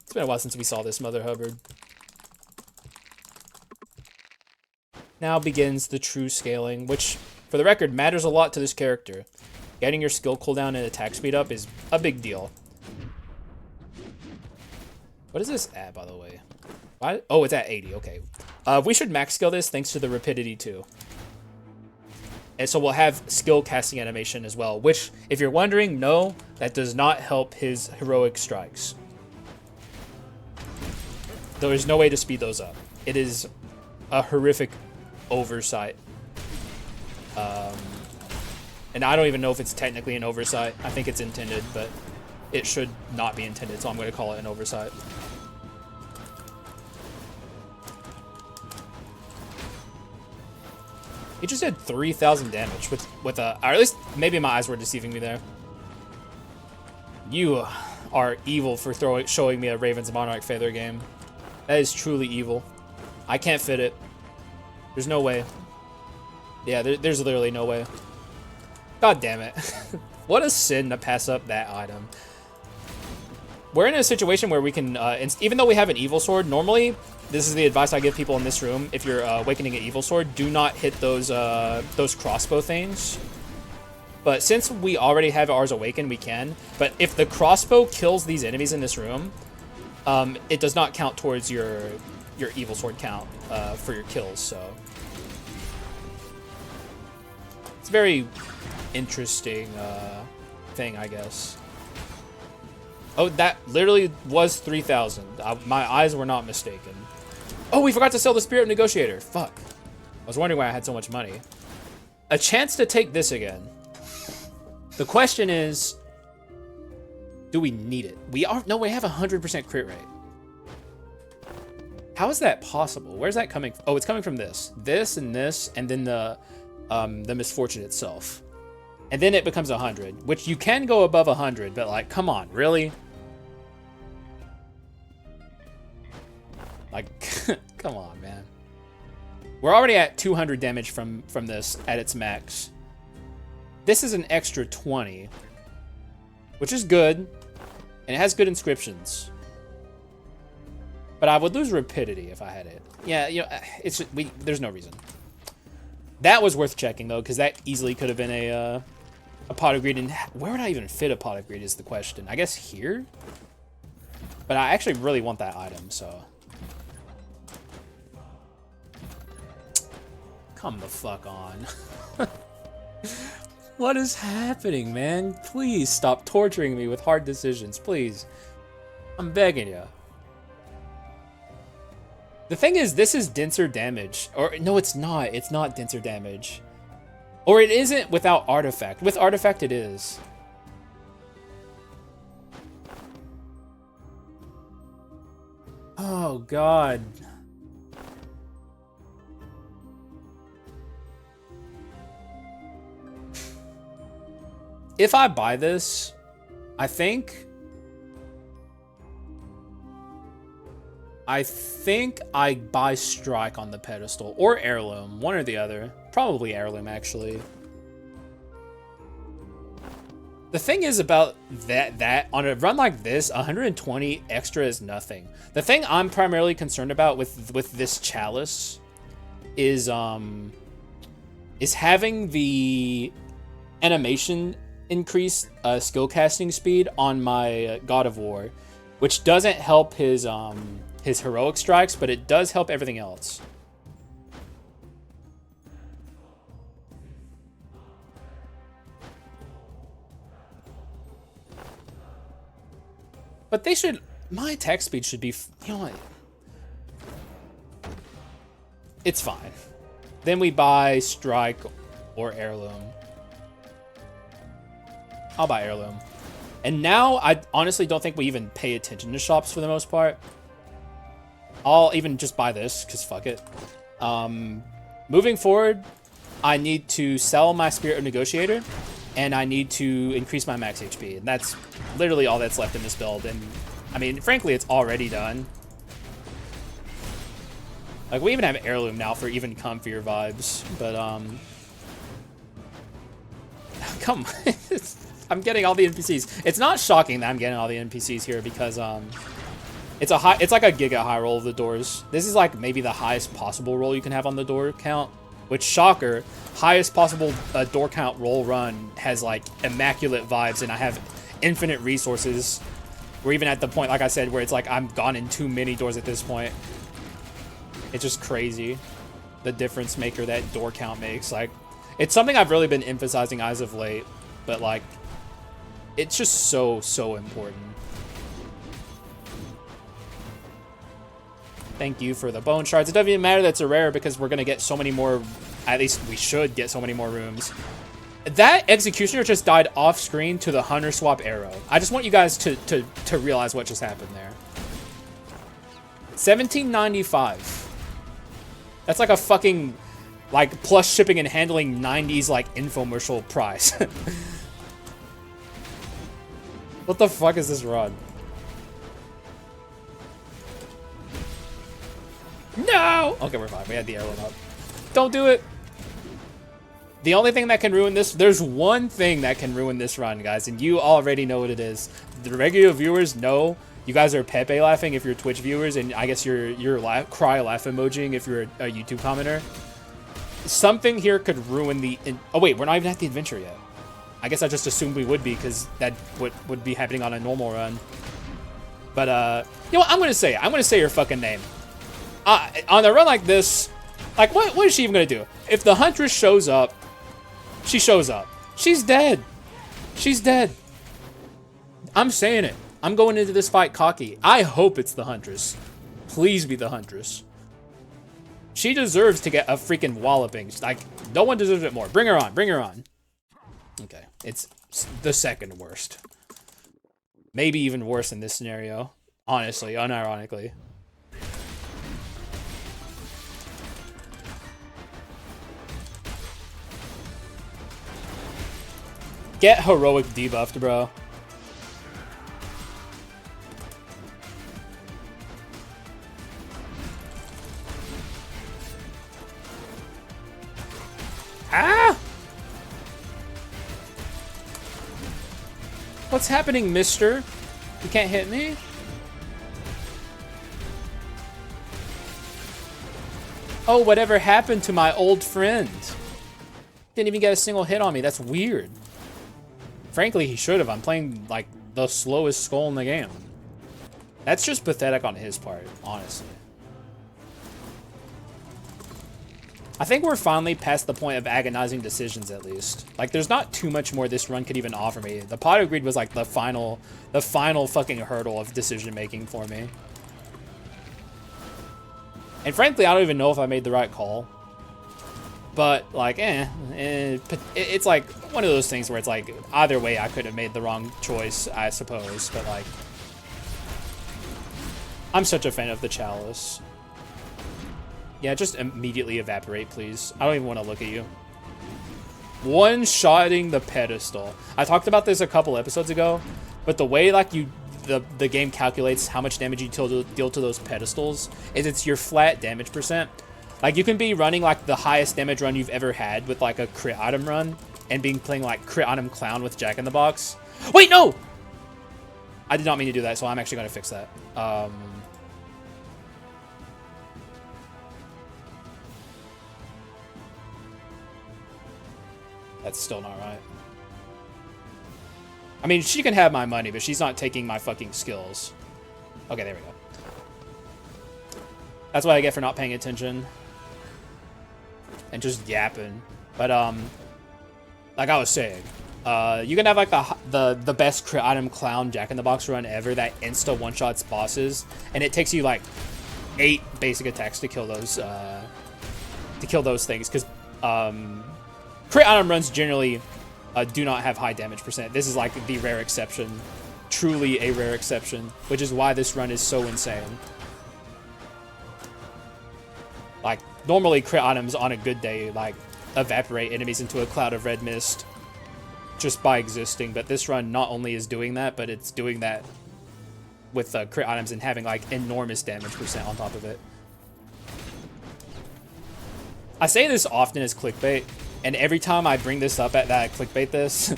it's been a while since we saw this Mother Hubbard. Now begins the true scaling, which, for the record, matters a lot to this character. Getting your skill cooldown and attack speed up is a big deal. What is this at, by the way? Why? Oh, it's at 80, okay. We should max scale this thanks to the rapidity too. And so we'll have skill casting animation as well, which, if you're wondering, no, that does not help his heroic strikes. There is no way to speed those up. It is a horrific oversight. And I don't even know if it's technically an oversight. I think it's intended, but it should not be intended, so I'm going to call it an oversight. He just did 3,000 damage with a, or at least maybe my eyes were deceiving me there. You are evil for showing me a Raven's Monarch Feather game. That is truly evil. I can't fit it. There's no way. Yeah, there's literally no way. God damn it. What a sin to pass up that item. We're in a situation where we can, even though we have an evil sword, normally, this is the advice I give people in this room. If you're awakening an evil sword, do not hit those crossbow things. But since we already have ours awakened, we can. But if the crossbow kills these enemies in this room, it does not count towards your evil sword count for your kills. So it's a very interesting thing, I guess. Oh, that literally was 3,000. My eyes were not mistaken. Oh, we forgot to sell the Spirit Negotiator. Fuck. I was wondering why I had so much money. A chance to take this again. The question is, do we need it? No, we have 100% crit rate. How is that possible? Where's that coming from? Oh, it's coming from this. This, and then the misfortune itself. And then it becomes 100, which you can go above 100, but like, come on, really? Like, come on, man. We're already at 200 damage from this at its max. This is an extra 20, which is good, and it has good inscriptions. But I would lose rapidity if I had it. Yeah, you know, there's no reason. That was worth checking though, because that easily could have been a pot of greed. And where would I even fit a pot of greed is the question. I guess here, but I actually really want that item, so. Come the fuck on. What is happening, man? Please stop torturing me with hard decisions, please. I'm begging you. The thing is, this is denser damage. Or, no, it's not. It's not denser damage. Or it isn't without artifact. With artifact, it is. Oh, God. If I buy this, I think I buy Strike on the pedestal, or Heirloom, one or the other. Probably Heirloom, actually. The thing is about that on a run like this, 120 extra is nothing. The thing I'm primarily concerned about with this chalice is having the animation increased skill casting speed on my God of War, which doesn't help his heroic strikes, but it does help everything else. But they should, my attack speed should be, you know what? It's fine. Then we buy strike or heirloom. I'll buy heirloom. And now I honestly don't think we even pay attention to shops for the most part. I'll even just buy this because fuck it. Moving forward, I need to sell my Spirit of Negotiator, and I need to increase my max HP. And that's literally all that's left in this build. And I mean, frankly, it's already done. Like, we even have heirloom now for even comfier vibes. But come on. I'm getting all the NPCs. It's not shocking that I'm getting all the NPCs here because it's like a giga high roll of the doors. This is like maybe the highest possible roll you can have on the door count. Which, shocker, highest possible door count roll run has like immaculate vibes, and I have infinite resources. We're even at the point, like I said, where it's like I'm gone in too many doors at this point. It's just crazy, the difference maker that door count makes. Like, it's something I've really been emphasizing as of late, but like, it's just so important. Thank you for the bone shards. It doesn't even matter that it's a rare because we're gonna get so many more. At least we should get so many more rooms. That executioner just died off screen to the hunter swap arrow. I just want you guys to realize what just happened there. 1795. That's like a fucking like plus shipping and handling 90s like infomercial price. What the fuck is this run? No! Okay, we're fine. We had the arrow up. Don't do it. The only thing that can ruin this, there's one thing that can ruin this run, guys, and you already know what it is. The regular viewers know you guys are Pepe laughing if you're Twitch viewers, and I guess you're cry laugh emojiing if you're a YouTube commenter. Something here could ruin the... Oh, wait, we're not even at the adventure yet. I guess I just assumed we would be, because that would be happening on a normal run. But, you know what? I'm going to say it. I'm going to say your fucking name. On a run like this, like, what is she even going to do? If the Huntress shows up, she shows up. She's dead. She's dead. I'm saying it. I'm going into this fight cocky. I hope it's the Huntress. Please be the Huntress. She deserves to get a freaking walloping. Like, no one deserves it more. Bring her on. Bring her on. Okay. It's the second worst. Maybe even worse in this scenario. Honestly, unironically. Get heroic debuffed, bro. Ah! What's happening, mister? You can't hit me? Oh, whatever happened to my old friend? Didn't even get a single hit on me. That's weird. Frankly, he should have. I'm playing, like, the slowest skull in the game. That's just pathetic on his part, honestly. I think we're finally past the point of agonizing decisions, at least. Like, there's not too much more this run could even offer me. The pot of greed was, like, the final fucking hurdle of decision-making for me. And frankly, I don't even know if I made the right call. But, like, it's like one of those things where it's like, either way, I could have made the wrong choice, I suppose. But, like, I'm such a fan of the chalice. Yeah, just immediately evaporate, please. I don't even want to look at you. One-shotting the pedestal. I talked about this a couple episodes ago, but the way, like, the game calculates how much damage you deal to those pedestals is it's your flat damage percent. Like, you can be running, like, the highest damage run you've ever had with, like, a crit item run and playing, like, crit item clown with Jack in the Box. Wait, no! I did not mean to do that, so I'm actually going to fix that. That's still not right. I mean, she can have my money, but she's not taking my fucking skills. Okay, there we go. That's what I get for not paying attention. And just yapping. But, like I was saying, you can have, like, the best crit item clown Jack-in-the-Box run ever that insta-one-shots bosses, and it takes you, like, 8 basic attacks to kill those, things, because, crit item runs generally do not have high damage percent. This is like the rare exception. Truly a rare exception, which is why this run is so insane. Like, normally crit items on a good day, like, evaporate enemies into a cloud of red mist just by existing, but this run not only is doing that, but it's doing that with crit items and having, like, enormous damage percent on top of it. I say this often as clickbait, and every time I bring this up at that clickbait this,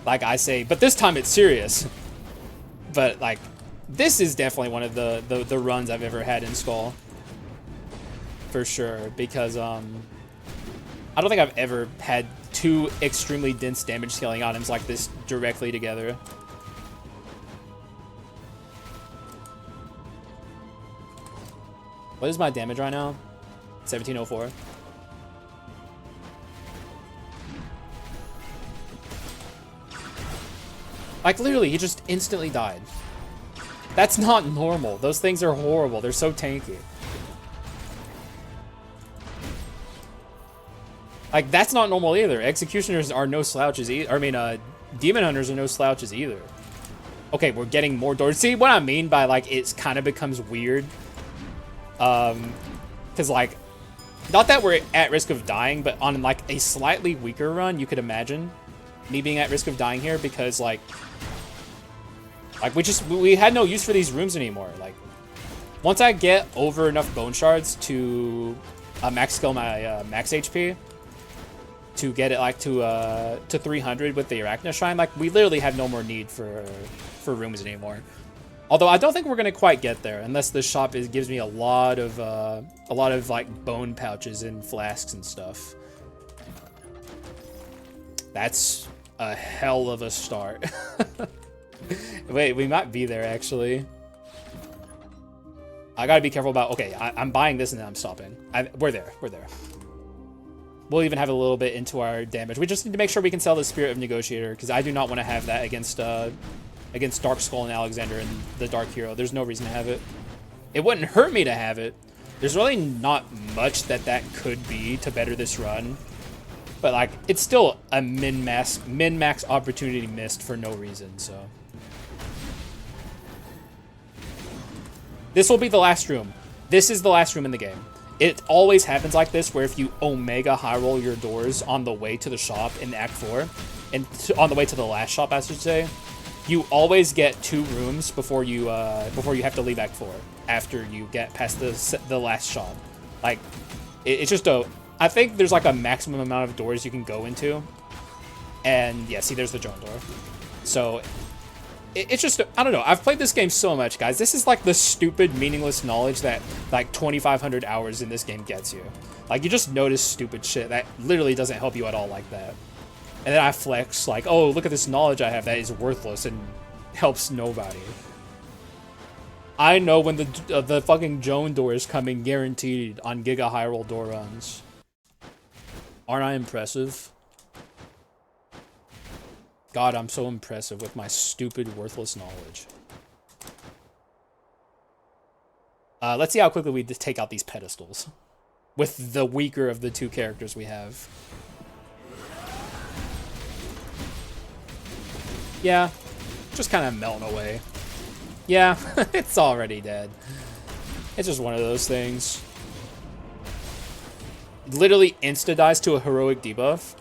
like I say, but this time it's serious. But like, this is definitely one of the runs I've ever had in Skul. For sure, because I don't think I've ever had 2 extremely dense damage scaling items like this directly together. What is my damage right now? 1704. Like, literally, he just instantly died. That's not normal. Those things are horrible. They're so tanky. Like, that's not normal either. Executioners are no slouches either. I mean, Demon Hunters are no slouches either. Okay, we're getting more doors. See what I mean by, like, it kind of becomes weird? Because, like, not that we're at risk of dying, but on, like, a slightly weaker run, you could imagine me being at risk of dying here because, like we had no use for these rooms anymore. Like, once I get over enough bone shards to max scale my max HP to get it like to 300 with the Arachna Shrine, like, we literally have no more need for rooms anymore. Although I don't think we're gonna quite get there unless the shop gives me a lot of like bone pouches and flasks and stuff. That's a hell of a start. Wait, we might be there, actually. I gotta be careful about... Okay, I'm buying this and then I'm stopping. We're there. We're there. We'll even have a little bit into our damage. We just need to make sure we can sell the Spirit of Negotiator, because I do not want to have that against Dark Skull and Alexander and the Dark Hero. There's no reason to have it. It wouldn't hurt me to have it. There's really not much that could be to better this run. But, like, it's still a min-max opportunity missed for no reason, so... This will be the last room. This is the last room in the game. It always happens like this, where if you Omega high roll your doors on the way to the shop in Act 4, and on the way to the last shop, I should say, you always get 2 rooms before you have to leave Act 4, after you get past the last shop. Like, it's just a... I think there's like a maximum amount of doors you can go into. And yeah, see, there's the drone door. So it's just, I don't know. I've played this game so much, guys. This is like the stupid, meaningless knowledge that like 2,500 hours in this game gets you. Like, you just notice stupid shit that literally doesn't help you at all like that. And then I flex like, oh, look at this knowledge I have that is worthless and helps nobody. I know when the fucking Joan door is coming guaranteed on Giga high roll door runs. Aren't I impressive? God, I'm so impressive with my stupid, worthless knowledge. Let's see how quickly we take out these pedestals. With the weaker of the 2 characters we have. Yeah, just kind of melting away. Yeah, it's already dead. It's just one of those things. Literally insta-dies to a heroic debuff.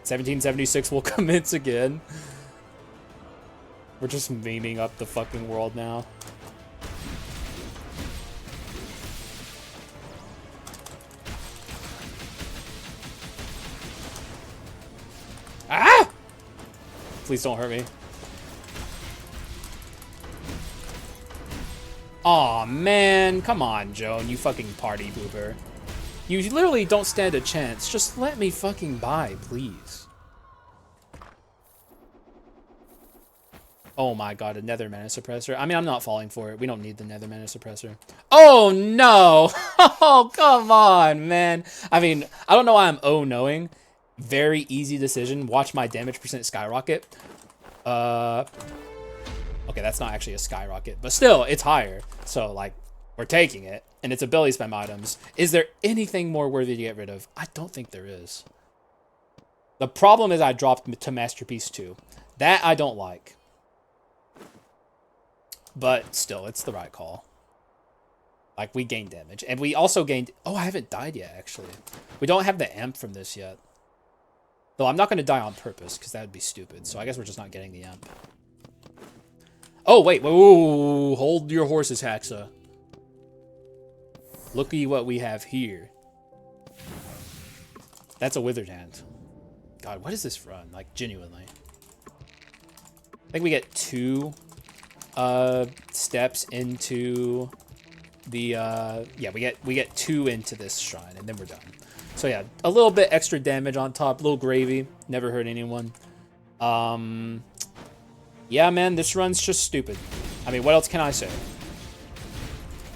1776 will commence again. We're just memeing up the fucking world now. Ah! Please don't hurt me. Aw, man. Come on, Joan, you fucking party pooper. You literally don't stand a chance. Just let me fucking buy, please. Oh my god, a nether mana suppressor. I mean, I'm not falling for it. We don't need the nether mana suppressor. Oh no! Oh, come on, man. I mean, I don't know why I'm oh-knowing. Very easy decision. Watch my damage percent skyrocket. Okay, that's not actually a skyrocket, but still, it's higher. So, like, we're taking it, and it's ability spam items. Is there anything more worthy to get rid of? I don't think there is. The problem is I dropped to Masterpiece 2. That I don't like. But still, it's the right call. Like, we gained damage. And we also gained... Oh, I haven't died yet, actually. We don't have the amp from this yet. Though I'm not going to die on purpose, because that would be stupid. So I guess we're just not getting the amp. Oh, wait. Whoa, hold your horses, Haxa. Looky what we have here. That's a withered hand. God, what is this run? Like, genuinely. I think we get 2 steps into the yeah, we get 2 into this shrine, and then we're done. So yeah, a little bit extra damage on top, a little gravy, never hurt anyone. Yeah, man, this run's just stupid. I mean, what else can I say?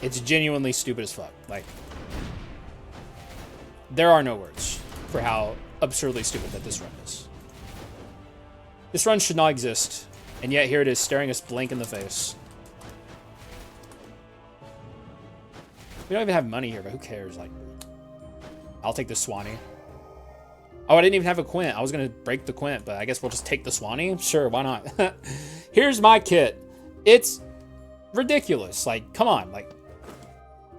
It's genuinely stupid as fuck. Like, there are no words for how absurdly stupid that this run is. This run should not exist, and yet here it is, staring us blank in the face. We don't even have money here, but who cares? Like, I'll take the Swanee. Oh, I didn't even have a Quint. I was going to break the Quint, but I guess we'll just take the Swanee. Sure, why not? Here's my kit. It's ridiculous. Like, come on. Like,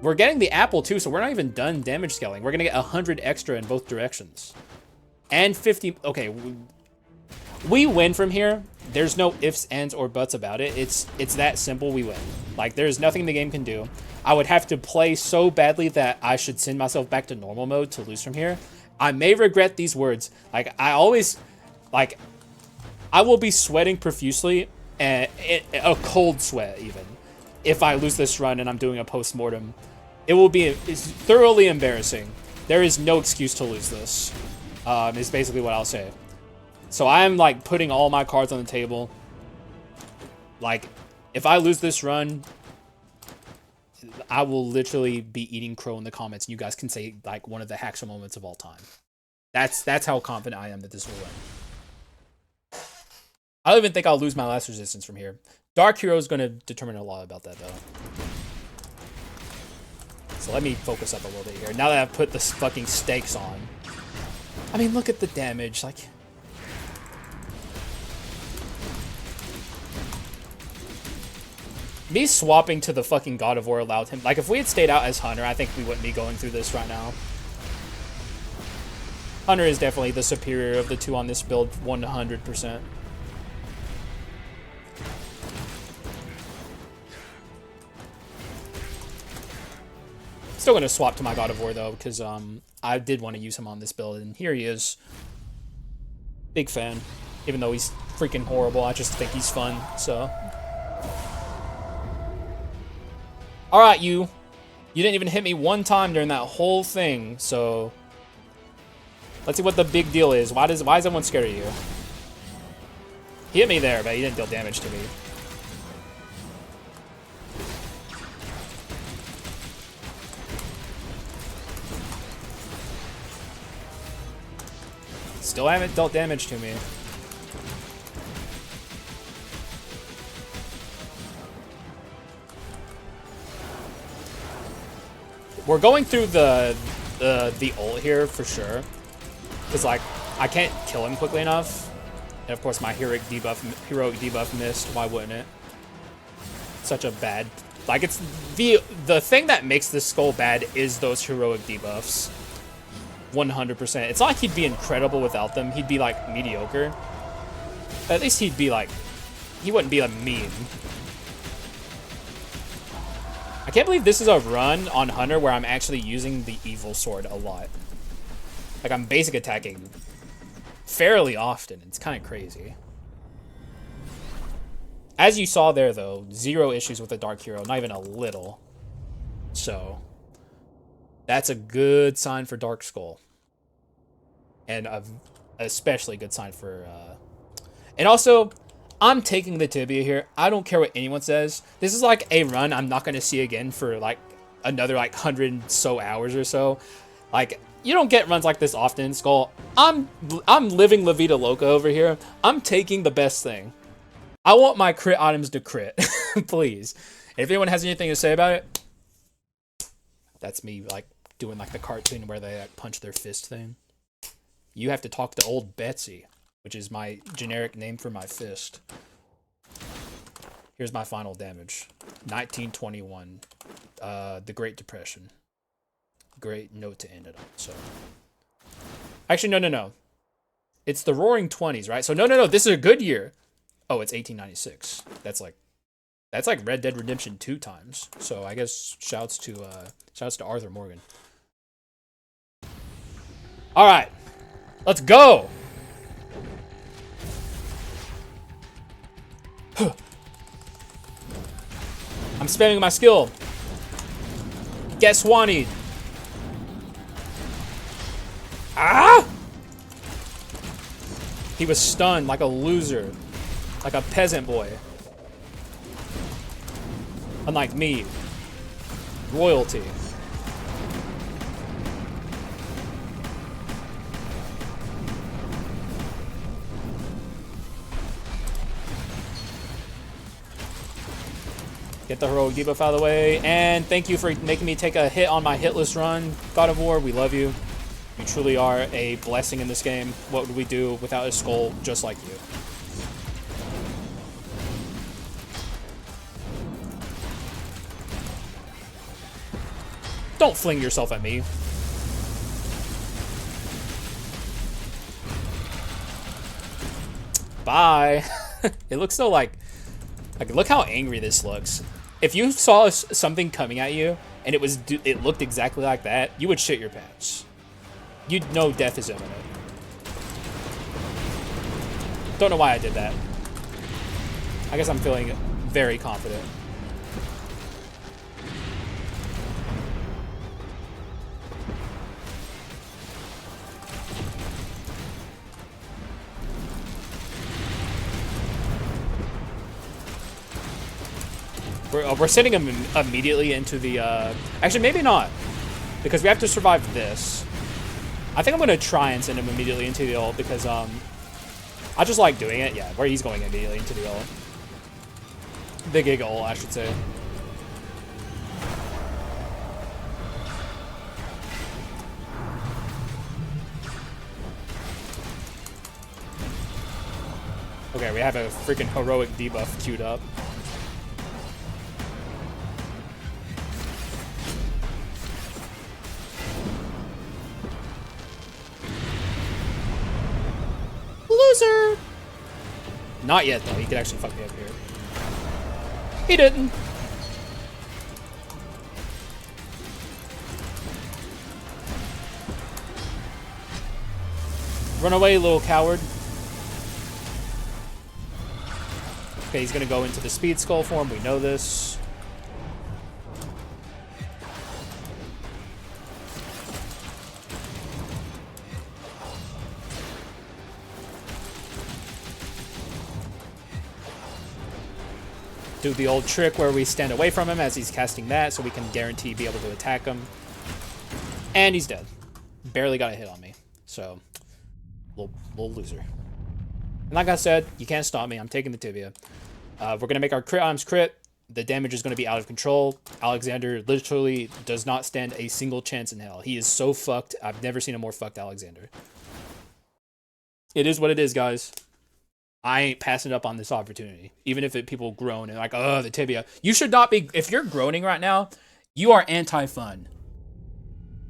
we're getting the apple, too, so we're not even done damage scaling. We're going to get 100 extra in both directions. And 50... Okay, we win from here. There's no ifs, ands, or buts about it. It's that simple. We win. Like, there's nothing the game can do. I would have to play so badly that I should send myself back to normal mode to lose from here. I may regret these words. Like, I always... Like, I will be sweating profusely, and a cold sweat, even, if I lose this run and I'm doing a post-mortem. It will be thoroughly embarrassing. There is no excuse to lose this, is basically what I'll say. So I'm, like, putting all my cards on the table. Like, if I lose this run, I will literally be eating crow in the comments, and you guys can say, like, one of the Haxa moments of all time. That's how confident I am that this will win. I don't even think I'll lose my last resistance from here. Dark Hero is going to determine a lot about that, though. So let me focus up a little bit here. Now that I've put the fucking stakes on. I mean, look at the damage. Like... Me swapping to the fucking God of War allowed him... Like, if we had stayed out as Hunter, I think we wouldn't be going through this right now. Hunter is definitely the superior of the two on this build, 100%. Still going to swap to my God of War, though, because I did want to use him on this build, and here he is. Big fan. Even though he's freaking horrible, I just think he's fun, so... Alright, you. You didn't even hit me one time during that whole thing, so... Let's see what the big deal is. Why is everyone scared of you? He hit me there, but he didn't deal damage to me. Still haven't dealt damage to me. We're going through the ult here for sure. Because, like, I can't kill him quickly enough. And, of course, my heroic debuff missed. Why wouldn't it? Such a bad... Like, it's... The thing that makes this skull bad is those heroic debuffs. 100%. It's not like he'd be incredible without them. He'd be, like, mediocre. At least he'd be, like... He wouldn't be a meme. I can't believe this is a run on Hunter where I'm actually using the evil sword a lot. Like, I'm basic attacking fairly often. It's kind of crazy. As you saw there, though, 0 issues with the Dark Hero. Not even a little. So, that's a good sign for Dark Skull. And a especially good sign for... And also, I'm taking the tibia here. I don't care what anyone says. This is like a run I'm not going to see again for like another like 100 so hours or so. Like, you don't get runs like this often, Skull. I'm living La Vida Loca over here. I'm taking the best thing. I want my crit items to crit. Please. If anyone has anything to say about it, that's me like doing like the cartoon where they like punch their fist thing. You have to talk to old Betsy, which is my generic name for my fist. Here's my final damage. 1921. The Great Depression. Great note to end it on. So, actually, no. It's the Roaring 20s, right? So no. This is a good year. Oh, it's 1896. That's like Red Dead Redemption 2 times. So I guess shouts to Arthur Morgan. All right, let's go. I'm spamming my skill. Get Swanied. Ah! He was stunned like a loser. Like a peasant boy. Unlike me. Royalty. Get the heroic debuff out of the way. And thank you for making me take a hit on my hitless run. God of War, we love you. You truly are a blessing in this game. What would we do without a skull just like you? Don't fling yourself at me. Bye. It looks so like look how angry this looks. If you saw something coming at you and it looked exactly like that, you would shit your pants. You'd know death is imminent. Don't know why I did that. I guess I'm feeling very confident. We're sending him immediately into the, actually, maybe not. Because we have to survive this. I think I'm going to try and send him immediately into the ult because, I just like doing it. Yeah, where he's going immediately into the ult. The Giga ult, I should say. Okay, we have a freaking heroic debuff queued up. Loser! Not yet, though. He could actually fuck me up here. He didn't. Run away, little coward. Okay, he's gonna go into the speed skull form. We know this. Do the old trick where we stand away from him as he's casting that so we can guarantee be able to attack him. And he's dead. Barely got a hit on me. So, little loser. And like I said, you can't stop me. I'm taking the tibia. We're going to make our crit items crit. The damage is going to be out of control. Alexander literally does not stand a single chance in hell. He is so fucked. I've never seen a more fucked Alexander. It is what it is, guys. I ain't passing up on this opportunity. Even if people groan and like, oh, the tibia. You should not be. If you're groaning right now, you are anti-fun.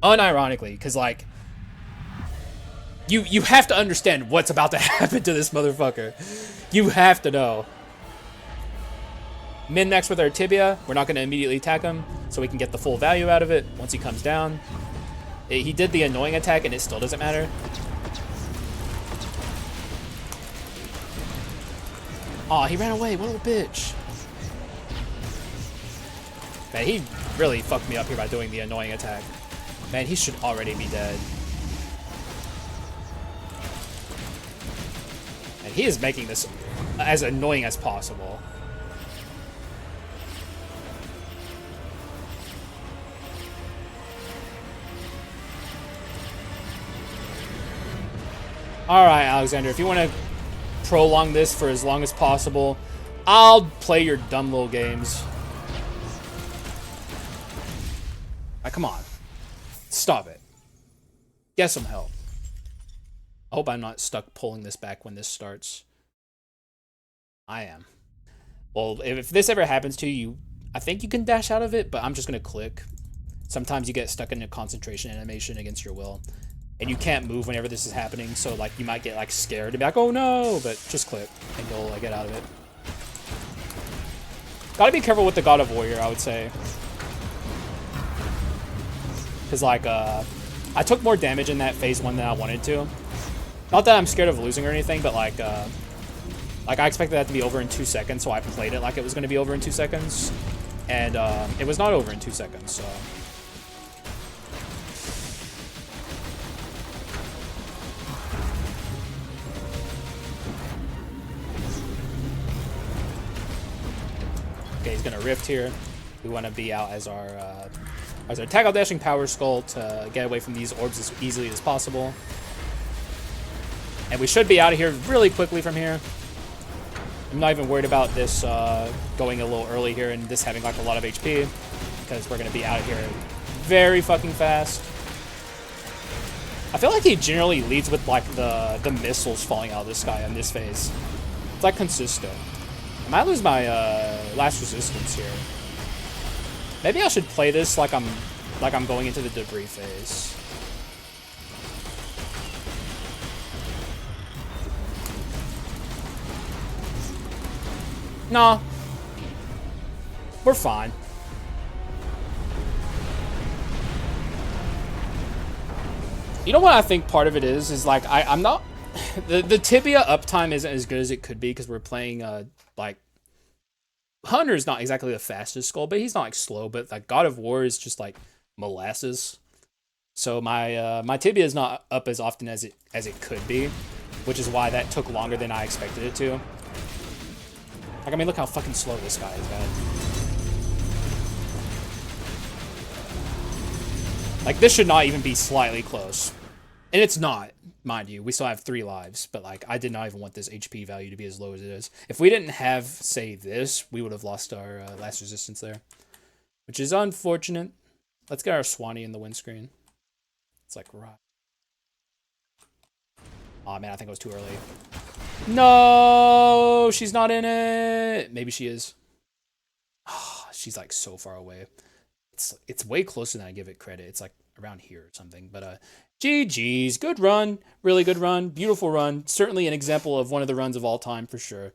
Unironically, because like, you have to understand what's about to happen to this motherfucker. You have to know. Min next with our tibia. We're not going to immediately attack him, so we can get the full value out of it once he comes down. He did the annoying attack, and it still doesn't matter. Aw, he ran away. What a little bitch. Man, he really fucked me up here by doing the annoying attack. Man, he should already be dead. And he is making this as annoying as possible. Alright, Alexander, if you want to prolong this for as long as possible, I'll play your dumb little games. Come on. Stop it. Get some help. I hope I'm not stuck pulling this back when this starts. I am. Well, if this ever happens to you, I think you can dash out of it, but I'm just going to click. Sometimes you get stuck in a concentration animation against your will. And you can't move whenever this is happening, so like you might get like scared and be like, oh no, but just click and you'll get out of it. Gotta be careful with the God of Warrior, I would say. Because like, I took more damage in that phase 1 than I wanted to. Not that I'm scared of losing or anything, but like I expected that to be over in 2 seconds, so I played it like it was going to be over in 2 seconds. And it was not over in 2 seconds, so... Okay, he's gonna Rift here. We want to be out as our tackle dashing power skull to get away from these orbs as easily as possible. And we should be out of here really quickly from here. I'm not even worried about this going a little early here and this having like a lot of HP, because we're gonna be out of here very fucking fast. I feel like he generally leads with like the missiles falling out of the sky on this phase. It's like consistent. I might lose my last resistance here. Maybe I should play this like I'm going into the debris phase. Nah. We're fine. You know what I think part of it is like I'm not the tibia uptime isn't as good as it could be because we're playing like Hunter's not exactly the fastest skull, but he's not like slow, but like God of War is just like molasses. So my my tibia is not up as often as it could be, which is why that took longer than I expected it to. Like, I mean, look how fucking slow this guy is, man. Like, this should not even be slightly close. And it's not, mind you. We still have 3 lives, but, like, I did not even want this HP value to be as low as it is. If we didn't have, say, this, we would have lost our last resistance there. Which is unfortunate. Let's get our Swanee in the windscreen. It's like, right. Aw, man, I think it was too early. No, she's not in it. Maybe she is. Oh, she's like so far away. It's way closer than I give it credit. It's like around here or something. But GG's, good run, really good run, beautiful run. Certainly an example of one of the runs of all time for sure.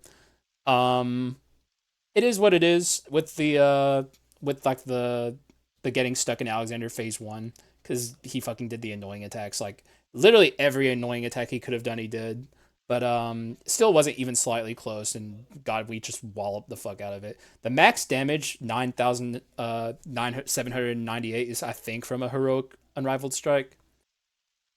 It is what it is with the like the getting stuck in Alexander phase 1 because he fucking did the annoying attacks. Like literally every annoying attack he could have done, he did. But still wasn't even slightly close, and God, we just walloped the fuck out of it. The max damage, 9,798 is, I think, from a Heroic Unrivaled Strike.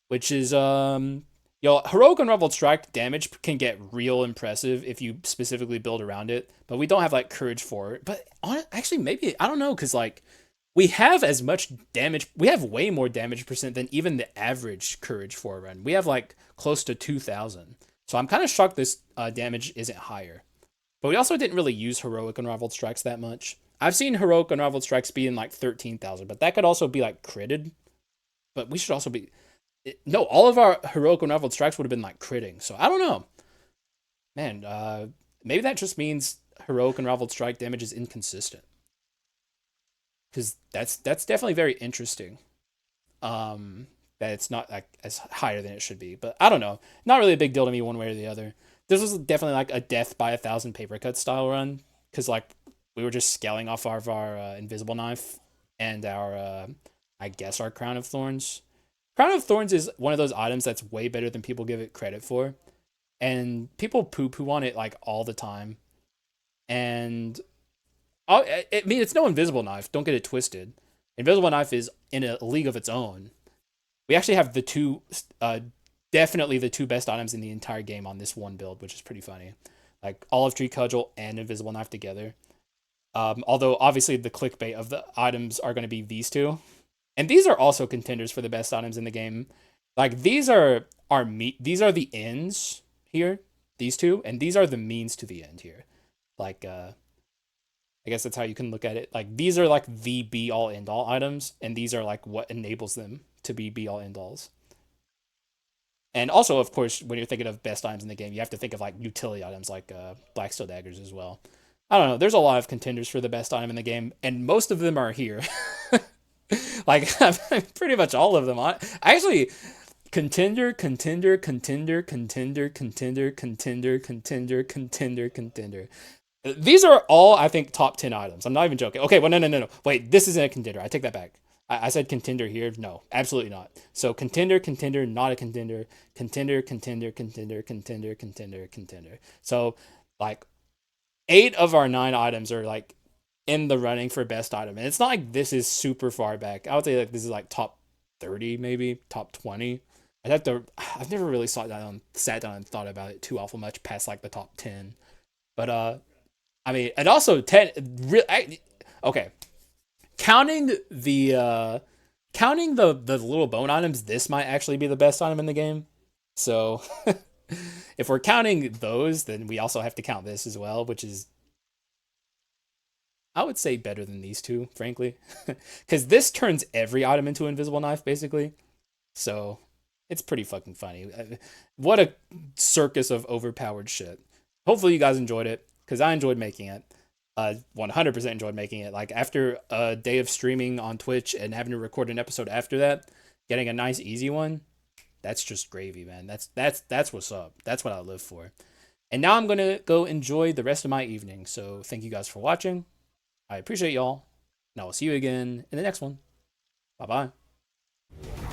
Which is, Heroic Unrivaled Strike damage can get real impressive if you specifically build around it. But we don't have, like, courage for it. But, actually, maybe, I don't know, because, like, we have as much damage, we have way more damage percent than even the average courage for a run. We have, like, close to 2,000. So I'm kind of shocked this damage isn't higher. But we also didn't really use Heroic Unrivaled Strikes that much. I've seen Heroic Unrivaled Strikes be in like 13,000, but that could also be like critted. But we should also be... No, all of our Heroic Unrivaled Strikes would have been like critting. So I don't know. Man, maybe that just means Heroic Unrivaled Strike damage is inconsistent. Because that's definitely very interesting. That it's not like as higher than it should be, but I don't know. Not really a big deal to me one way or the other. This was definitely like a death by 1,000 paper cut style run because like we were just scaling off of our invisible knife and our I guess our crown of thorns. Crown of thorns is one of those items that's way better than people give it credit for, and people poo-poo on it like all the time. And I mean, it's no invisible knife. Don't get it twisted. Invisible knife is in a league of its own. We actually have the two definitely the two best items in the entire game on this one build, which is pretty funny. Like Olive Tree Cudgel and Invisible Knife together. Although obviously the clickbait of the items are going to be these two, and these are also contenders for the best items in the game. Like these are these are the ends here, these two, and these are the means to the end here. Like I guess that's how you can look at it. Like these are like the be all end all items, and these are like what enables them to be all end alls. And also, of course, when you're thinking of best items in the game, you have to think of like utility items like Black Steel Daggers as well. I don't know. There's a lot of contenders for the best item in the game, and most of them are here. Like pretty much all of them. Actually, contender, contender, contender, contender, contender, contender, contender, contender, contender. These are all, I think, top 10 items. I'm not even joking. Okay, well, no. Wait, this isn't a contender. I take that back. I said contender here. No, absolutely not. So contender, contender, not a contender. Contender, contender, contender, contender, contender, contender. So, like, 8 of our 9 items are, like, in the running for best item. And it's not like this is super far back. I would say, like, this is, like, top 30, maybe. Top 20. I've never really sat down and thought about it too awful much past, like, the top 10. But, I mean, and also 10. Okay, counting the little bone items, this might actually be the best item in the game. So, if we're counting those, then we also have to count this as well, which is, I would say, better than these two, frankly, because this turns every item into Invisible Knife basically. So, it's pretty fucking funny. What a circus of overpowered shit. Hopefully, you guys enjoyed it, because I enjoyed making it. 100% enjoyed making it. Like, after a day of streaming on Twitch and having to record an episode after that, getting a nice easy one, that's just gravy, man. That's what's up. That's what I live for. And now I'm gonna go enjoy the rest of my evening. So thank you guys for watching. I appreciate y'all, and I will see you again in the next one. Bye bye.